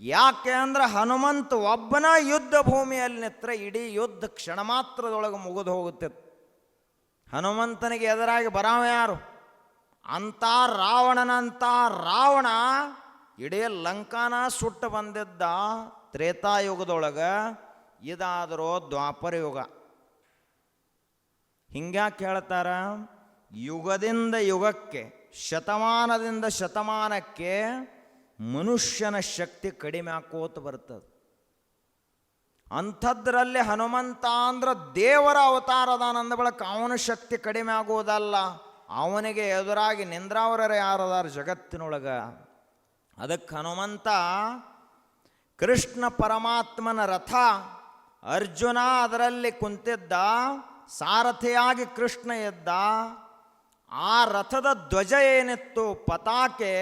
ಯಾಕೆ ಅಂದ್ರೆ ಹನುಮಂತ ಒಬ್ಬನ ಯುದ್ಧ ಭೂಮಿಯಲ್ಲಿ ನಿಂತರೆ ಇಡೀ ಯುದ್ಧ ಕ್ಷಣ ಮಾತ್ರದೊಳಗೆ ಮುಗಿದು ಹೋಗುತ್ತಿತ್ತು. ಹನುಮಂತನಿಗೆ ಎದುರಾಗಿ ಬರಾವ ಯಾರು? ಅಂತ ರಾವಣನಂತ ರಾವಣ ಇಡೀ ಲಂಕಾನ ಸುಟ್ಟು ಬಂದಿದ್ದ ತ್ರೇತಾಯುಗದೊಳಗೆ. ಇದಾದರೂ ದ್ವಾಪರ ಯುಗ. ಹಿಂಗ್ಯಾಕೆ ಹೇಳ್ತಾರ? ಯುಗದಿಂದ ಯುಗಕ್ಕೆ, ಶತಮಾನದಿಂದ ಶತಮಾನಕ್ಕೆ ಮನುಷ್ಯನ ಶಕ್ತಿ ಕಡಿಮೆ ಆಕೋತ ಬರ್ತದೆ. ಅಂಥದ್ರಲ್ಲಿ ಹನುಮಂತ ಅಂದ್ರೆ ದೇವರ ಅವತಾರದಾನಂದ ಬಳಕ ಅವನ ಶಕ್ತಿ ಕಡಿಮೆ ಆಗುವುದಲ್ಲ, ಅವನಿಗೆ ಎದುರಾಗಿ ನಿಂದ್ರಾವರರು ಯಾರದಾರ ಜಗತ್ತಿನೊಳಗೆ. ಅದಕ್ಕೆ ಹನುಮಂತ ಕೃಷ್ಣ ಪರಮಾತ್ಮನ ರಥ, ಅರ್ಜುನ ಅದರಲ್ಲಿ ಕುಂತಿದ್ದ, ಸಾರಥಿಯಾಗಿ ಕೃಷ್ಣ ಇದ್ದ. ಆ ರಥದ ಧ್ವಜ ಏನಿತ್ತು ಪತಾಕೆ,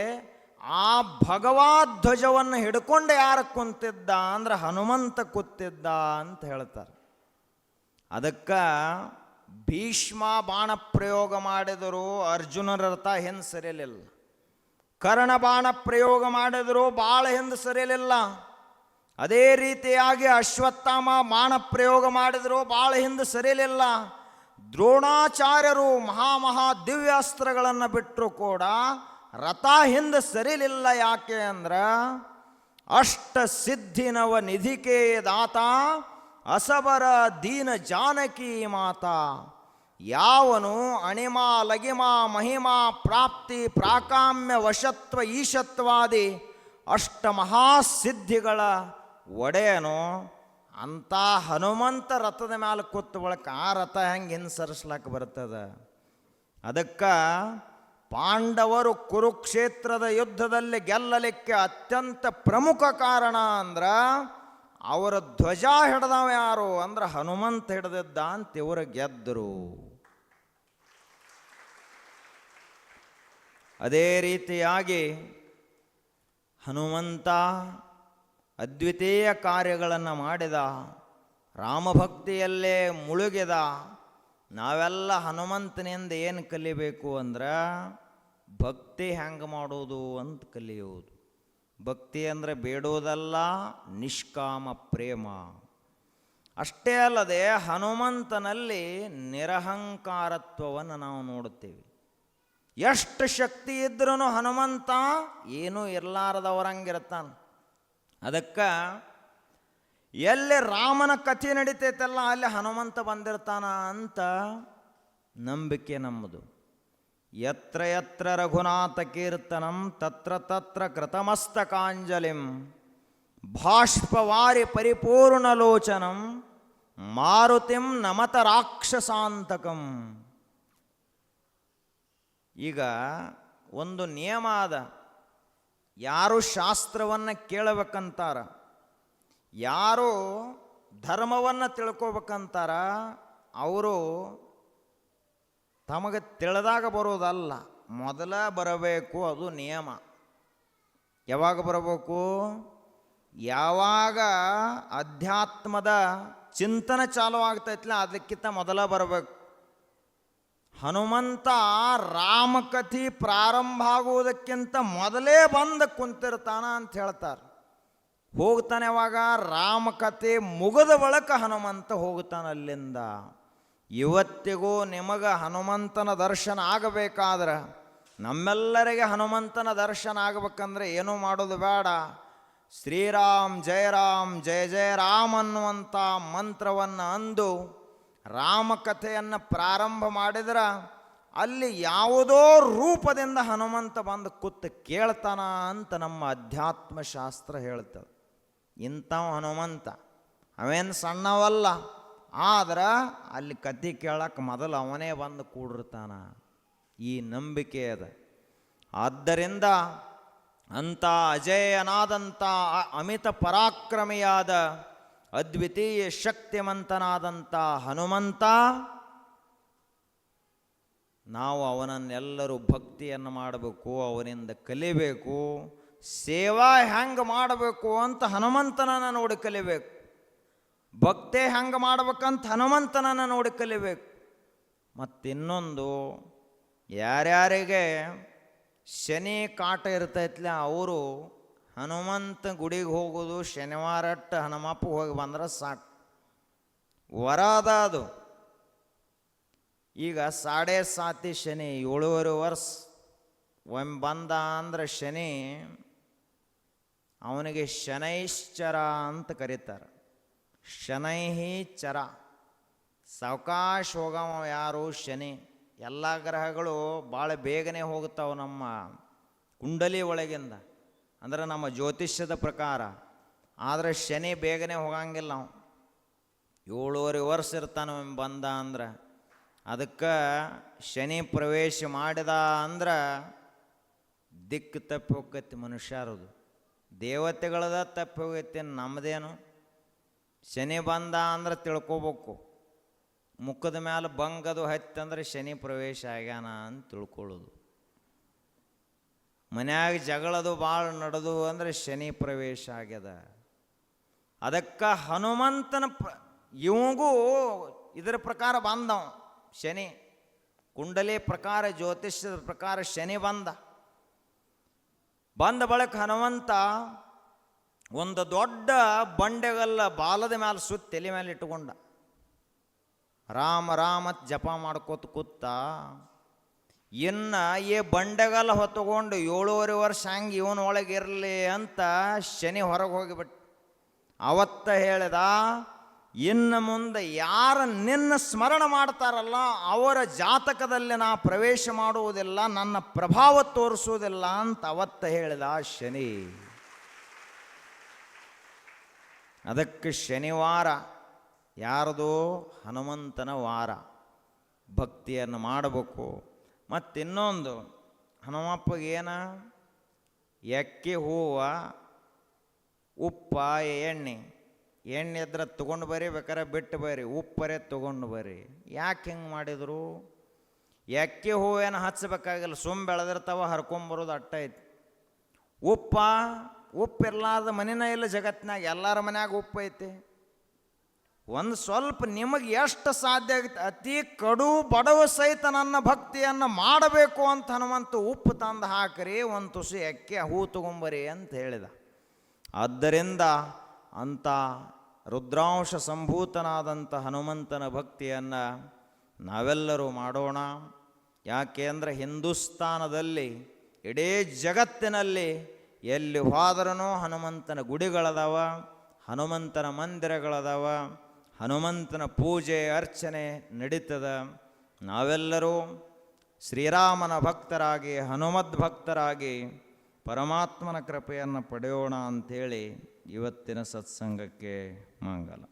ಆ ಭಗವದ್ಧ್ವಜವನ್ನು ಹಿಡ್ಕೊಂಡು ಯಾರು ಕುಂತಿದ್ದ ಅಂದ್ರೆ ಹನುಮಂತ ಕೂತಿದ್ದ ಅಂತ ಹೇಳ್ತಾರೆ. ಅದಕ್ಕೆ ಭೀಷ್ಮ ಬಾಣ ಪ್ರಯೋಗ ಮಾಡಿದರು, ಅರ್ಜುನರ ರಥ ಹಿಂದೆ ಸರಿಯಲಿಲ್ಲ. ಕರ್ಣ ಬಾಣ ಪ್ರಯೋಗ ಮಾಡಿದರು, ಭಾಳ ಹಿಂದೆ ಸರಿಯಲಿಲ್ಲ. ಅದೇ ರೀತಿಯಾಗಿ ಅಶ್ವತ್ಥಾಮ ಬಾಣ ಪ್ರಯೋಗ ಮಾಡಿದರು, ಭಾಳ ಹಿಂದೆ ಸರಿಯಲಿಲ್ಲ. ದ್ರೋಣಾಚಾರ್ಯರು ಮಹಾ ದಿವ್ಯಾಸ್ತ್ರಗಳನ್ನು ಬಿಟ್ಟರು ಕೂಡ ರಥ ಹಿಂದೆ ಸರಿಲಿಲ್ಲ. ಯಾಕೆ ಅಂದ್ರೆ ಅಷ್ಟ ಸಿದ್ಧಿನವ ನಿಧಿಕೆ ದಾತ, ಅಸಬರ ದೀನ ಜಾನಕಿ ಮಾತಾ. ಯಾವನು ಅಣಿಮಾ ಲಗಿಮಾ ಮಹಿಮಾ ಪ್ರಾಪ್ತಿ ಪ್ರಾಕಾಮ್ಯ ವಶತ್ವ ಈಶತ್ವಾದಿ ಅಷ್ಟ ಮಹಾಸಿದ್ಧಿಗಳ ಒಡೆಯನು ಅಂತ ಹನುಮಂತ ರಥದ ಮೇಲೆ ಕೂತ ಬಳಕ ಆ ರಥ ಹೆಂಗೆ ಹಿಂದೆ ಸರಿಸ್ಲಾಕ ಬರ್ತದೆ. ಅದಕ್ಕೆ ಪಾಂಡವರು ಕುರುಕ್ಷೇತ್ರದ ಯುದ್ಧದಲ್ಲಿ ಗೆಲ್ಲಲಿಕ್ಕೆ ಅತ್ಯಂತ ಪ್ರಮುಖ ಕಾರಣ ಅಂದ್ರೆ ಅವರ ಧ್ವಜ ಹಿಡ್ದವ ಯಾರು ಅಂದ್ರೆ ಹನುಮಂತ ಹಿಡ್ದಿದ್ದ ಅಂತ ಇವರು ಗೆದ್ದರು. ಅದೇ ರೀತಿಯಾಗಿ ಹನುಮಂತ ಅದ್ವಿತೀಯ ಕಾರ್ಯಗಳನ್ನು ಮಾಡಿದ, ರಾಮಭಕ್ತಿಯಲ್ಲೇ ಮುಳುಗಿದ. ನಾವೆಲ್ಲ ಹನುಮಂತನಿಂದ ಏನು ಕಲಿಬೇಕು ಅಂದ್ರೆ ಭಕ್ತಿ ಹೆಂಗೆ ಮಾಡೋದು ಅಂತ ಕಲಿಯೋದು. ಭಕ್ತಿ ಅಂದರೆ ಬೇಡೋದಲ್ಲ, ನಿಷ್ಕಾಮ ಪ್ರೇಮ. ಅಷ್ಟೇ ಅಲ್ಲದೆ ಹನುಮಂತನಲ್ಲಿ ನಿರಹಂಕಾರತ್ವವನ್ನು ನಾವು ನೋಡುತ್ತೇವೆ. ಎಷ್ಟು ಶಕ್ತಿ ಇದ್ರೂ ಹನುಮಂತ ಏನೂ ಇರಲಾರದವರಂಗಿರ್ತಾನೆ. ಅದಕ್ಕೆ ಎಲ್ಲಿ ರಾಮನ ಕಥೆ ನಡೀತೈತಲ್ಲ ಅಲ್ಲಿ ಹನುಮಂತ ಬಂದಿರ್ತಾನ ಅಂತ ನಂಬಿಕೆ ನಮ್ಮದು. ಯತ್ರ ಯತ್ರ ರಘುನಾಥ ಕೀರ್ತನಂ ತತ್ರ ತತ್ರ ಕೃತಮಸ್ತಕಾಂಜಲಿಂ ಬಾಷ್ಪವಾರಿ ಪರಿಪೂರ್ಣಲೋಚನಂ ಮಾರುತಿಂ ನಮತ ರಾಕ್ಷಸಾಂತಕಂ. ಈಗ ಒಂದು ನಿಯಮ ಅದ, ಯಾರು ಶಾಸ್ತ್ರವನ್ನು ಕೇಳಬೇಕಂತಾರ, ಯಾರು ಧರ್ಮವನ್ನು ತಿಳ್ಕೊಬೇಕಂತಾರ, ಅವರು ತಮಗೆ ತಿಳಿದಾಗ ಬರೋದಲ್ಲ, ಮೊದಲ ಬರಬೇಕು. ಅದು ನಿಯಮ. ಯಾವಾಗ ಬರಬೇಕು? ಯಾವಾಗ ಅಧ್ಯಾತ್ಮದ ಚಿಂತನೆ ಚಾಲು ಆಗ್ತೈತ್ಲ ಅದಕ್ಕಿಂತ ಮೊದಲ ಬರಬೇಕು. ಹನುಮಂತ ರಾಮಕಥೆ ಪ್ರಾರಂಭ ಆಗುವುದಕ್ಕಿಂತ ಮೊದಲೇ ಬಂದು ಕುಂತಿರ್ತಾನ ಅಂತ ಹೇಳ್ತಾರೆ. ಹೋಗ್ತಾನೆ ಯಾವಾಗ? ರಾಮಕಥೆ ಮುಗಿದ ಬಳಿಕ ಹನುಮಂತ ಹೋಗ್ತಾನೆ ಅಲ್ಲಿಂದ. ಇವತ್ತಿಗೂ ನಿಮಗೆ ಹನುಮಂತನ ದರ್ಶನ ಆಗಬೇಕಾದ್ರೆ, ನಮ್ಮೆಲ್ಲರಿಗೆ ಹನುಮಂತನ ದರ್ಶನ ಆಗಬೇಕಂದ್ರೆ ಏನೂ ಮಾಡೋದು ಬೇಡ. ಶ್ರೀರಾಮ್ ಜಯ ರಾಮ್ ಜಯ ಜಯ ರಾಮ್ ಅನ್ನುವಂಥ ಮಂತ್ರವನ್ನು ಅಂದು ರಾಮಕಥೆಯನ್ನು ಪ್ರಾರಂಭ ಮಾಡಿದ್ರೆ ಅಲ್ಲಿ ಯಾವುದೋ ರೂಪದಿಂದ ಹನುಮಂತ ಬಂದು ಕೂತು ಕೇಳ್ತಾನ ಅಂತ ನಮ್ಮ ಅಧ್ಯಾತ್ಮ ಶಾಸ್ತ್ರ ಹೇಳ್ತದೆ. ಇಂಥವ ಹನುಮಂತ ಅವೇನು ಸಣ್ಣವಲ್ಲ, ಆದ್ರೆ ಅಲ್ಲಿ ಕಥೆ ಕೇಳಕ್ಕೆ ಮೊದಲು ಅವನೇ ಬಂದು ಕೂಡಿರ್ತಾನ. ಈ ನಂಬಿಕೆ ಅದ. ಆದ್ದರಿಂದ ಅಂಥ ಅಜೇಯನಾದಂಥ ಅಮಿತ ಪರಾಕ್ರಮಿಯಾದ ಅದ್ವಿತೀಯ ಶಕ್ತಿಮಂತನಾದಂಥ ಹನುಮಂತ, ನಾವು ಅವನನ್ನೆಲ್ಲರೂ ಭಕ್ತಿಯನ್ನು ಮಾಡಬೇಕು, ಅವನಿಂದ ಕಲಿಬೇಕು. ಸೇವಾ ಹೆಂಗೆ ಮಾಡಬೇಕು ಅಂತ ಹನುಮಂತನನ್ನು ನೋಡಿ ಕಲಿಬೇಕು. ಭಕ್ತಿ ಹೆಂಗೆ ಮಾಡ್ಬೇಕಂತ ಹನುಮಂತನನ್ನು ನೋಡಿ ಕಲಿಬೇಕು. ಮತ್ತಿನ್ನೊಂದು, ಯಾರ್ಯಾರಿಗೆ ಶನಿ ಕಾಟ ಇರ್ತೈತ್ಲ ಅವರು ಹನುಮಂತ ಗುಡಿಗೆ ಹೋಗೋದು ಶನಿವಾರಟ್ಟು ಹನುಮಪ್ಪ ಹೋಗಿ ಬಂದ್ರೆ ಸಾಕು, ವರ ಅದ ಅದು. ಈಗ 7.5 ಶನಿ 7.5 ವರ್ಷ ಒಮ್ಮೆ ಬಂದ ಅಂದ್ರೆ ಶನಿ, ಅವನಿಗೆ ಶನೈಶ್ಚರ ಅಂತ ಕರೀತಾರೆ. ಶನೈಹಿ ಚರ, ಸಾವಕಾಶ ಹೋಗವ ಯಾರು? ಶನಿ. ಎಲ್ಲ ಗ್ರಹಗಳು ಭಾಳ ಬೇಗನೆ ಹೋಗ್ತಾವೆ ನಮ್ಮ ಕುಂಡಲಿ ಒಳಗಿಂದ, ಅಂದ್ರೆ ನಮ್ಮ ಜ್ಯೋತಿಷ್ಯದ ಪ್ರಕಾರ. ಆದರೆ ಶನಿ ಬೇಗನೆ ಹೋಗಂಗಿಲ್ಲ. ನಾವು 7.5 ವರ್ಷ ಇರ್ತಾನೆ ಬಂದ ಅಂದ್ರೆ. ಅದಕ್ಕೆ ಶನಿ ಪ್ರವೇಶ ಮಾಡಿದ ಅಂದ್ರೆ ದಿಕ್ಕು ತಪ್ಪಿ ಹೋಗೈತಿ ಮನುಷ್ಯರದು. ದೇವತೆಗಳದ ತಪ್ಪಿ ಹೋಗೈತಿ, ನಮ್ಮದೇನು. ಶನಿ ಬಂದ ಅಂದ್ರೆ ತಿಳ್ಕೊಬೇಕು, ಮುಖದ ಮೇಲೆ ಬಂಗದು ಹತ್ತಂದ್ರೆ ಶನಿ ಪ್ರವೇಶ ಆಗ್ಯಾನ ಅಂತ ತಿಳ್ಕೊಳ್ಳೋದು. ಮನ್ಯಾಗ ಜಗಳದು ಭಾಳ ನಡೆದು ಅಂದರೆ ಶನಿ ಪ್ರವೇಶ ಆಗ್ಯದ. ಅದಕ್ಕೆ ಹನುಮಂತನ ಇವಂಗೂ ಇದರ ಪ್ರಕಾರ ಬಂದವ ಶನಿ. ಕುಂಡಲಿ ಪ್ರಕಾರ, ಜ್ಯೋತಿಷ್ಯದ ಪ್ರಕಾರ ಶನಿ ಬಂದ ಬಳಿಕ ಹನುಮಂತ ಒಂದು ದೊಡ್ಡ ಬಂಡೆಗಲ್ಲ ಬಾಲದ ಮೇಲೆ ಸುತ್ತ ತಲೆ ಮೇಲೆ ಇಟ್ಟುಕೊಂಡ. ರಾಮ ರಾಮ ಜಪ ಮಾಡ್ಕೋತ ಕೂತ. ಇನ್ನು ಈ ಬಂಡೆಗಲ್ಲ ಹೊತ್ತುಕೊಂಡು 7.5 ವರ್ಷ ಹಂಗೆ ಇವನೊಳಗೆ ಇರಲಿ ಅಂತ ಶನಿ ಹೊರಗೆ ಹೋಗಿಬಿಟ್ಟು ಅವತ್ತ ಹೇಳಿದ, ಇನ್ನು ಮುಂದೆ ಯಾರು ನಿನ್ನ ಸ್ಮರಣ ಮಾಡ್ತಾರಲ್ಲ ಅವರ ಜಾತಕದಲ್ಲಿ ನಾ ಪ್ರವೇಶ ಮಾಡುವುದಿಲ್ಲ, ನನ್ನ ಪ್ರಭಾವ ತೋರಿಸುವುದಿಲ್ಲ ಅಂತ ಅವತ್ತ ಹೇಳಿದ ಶನಿ. ಅದಕ್ಕೆ ಶನಿವಾರ ಯಾರದು? ಹನುಮಂತನ ವಾರ. ಭಕ್ತಿಯನ್ನು ಮಾಡಬೇಕು. ಮತ್ತಿನ್ನೊಂದು, ಹನುಮಪ್ಪಗೇನ ಎಕ್ಕೆ ಹೂವು, ಉಪ್ಪ, ಎಣ್ಣೆ ಇದ್ರೆ ತೊಗೊಂಡು ಬರ್ರಿ, ಬೇಕಾರೆ ಬಿಟ್ಟು ಬರ್ರಿ, ಉಪ್ಪರೇ ತೊಗೊಂಡು ಬರ್ರಿ. ಯಾಕೆ ಹಿಂಗೆ ಮಾಡಿದರು? ಎಕ್ಕೆ ಹೂವೇನು ಹಚ್ಚಬೇಕಾಗಿಲ್ಲ, ಸುಮ್ಮ ಬೆಳೆದಿರ್ತಾವ, ಹರ್ಕೊಂಬರೋದು ಅಟ್ಟ ಐತಿ. ಉಪ್ಪಿರ್ಲಾರ್ದ ಮನೆನ ಇಲ್ಲ ಜಗತ್ತಿನಾಗ, ಎಲ್ಲರ ಮನ್ಯಾಗ ಉಪ್ಪು ಐತಿ. ಒಂದು ಸ್ವಲ್ಪ ನಿಮಗೆ ಎಷ್ಟು ಸಾಧ್ಯ ಆಗುತ್ತೆ ಅತಿ ಕಡು ಬಡವ ಸಹಿತ ನನ್ನ ಭಕ್ತಿಯನ್ನು ಮಾಡಬೇಕು ಅಂತ ಹನುಮಂತ ಉಪ್ಪು ತಂದು ಹಾಕ್ರಿ, ಒಂದು ತುಸಿ ಅಕ್ಕಿ ಹೂ ತಗೊಂಬರಿ ಅಂತ ಹೇಳಿದ. ಆದ್ದರಿಂದ ಅಂಥ ರುದ್ರಾಂಶ ಸಂಭೂತನಾದಂಥ ಹನುಮಂತನ ಭಕ್ತಿಯನ್ನು ನಾವೆಲ್ಲರೂ ಮಾಡೋಣ. ಯಾಕೆ ಅಂದರೆ ಹಿಂದೂಸ್ತಾನದಲ್ಲಿ, ಇಡೀ ಜಗತ್ತಿನಲ್ಲಿ ಎಲ್ಲಿ ಹೋದ್ರೂ ಹನುಮಂತನ ಗುಡಿಗಳದಾವ, ಹನುಮಂತನ ಮಂದಿರಗಳದಾವ, ಹನುಮಂತನ ಪೂಜೆ ಅರ್ಚನೆ ನಡೀತದ. ನಾವೆಲ್ಲರೂ ಶ್ರೀರಾಮನ ಭಕ್ತರಾಗಿ, ಹನುಮದ್ ಭಕ್ತರಾಗಿ ಪರಮಾತ್ಮನ ಕೃಪೆಯನ್ನು ಪಡೆಯೋಣ ಅಂಥೇಳಿ ಇವತ್ತಿನ ಸತ್ಸಂಗಕ್ಕೆ ಮಂಗಲ.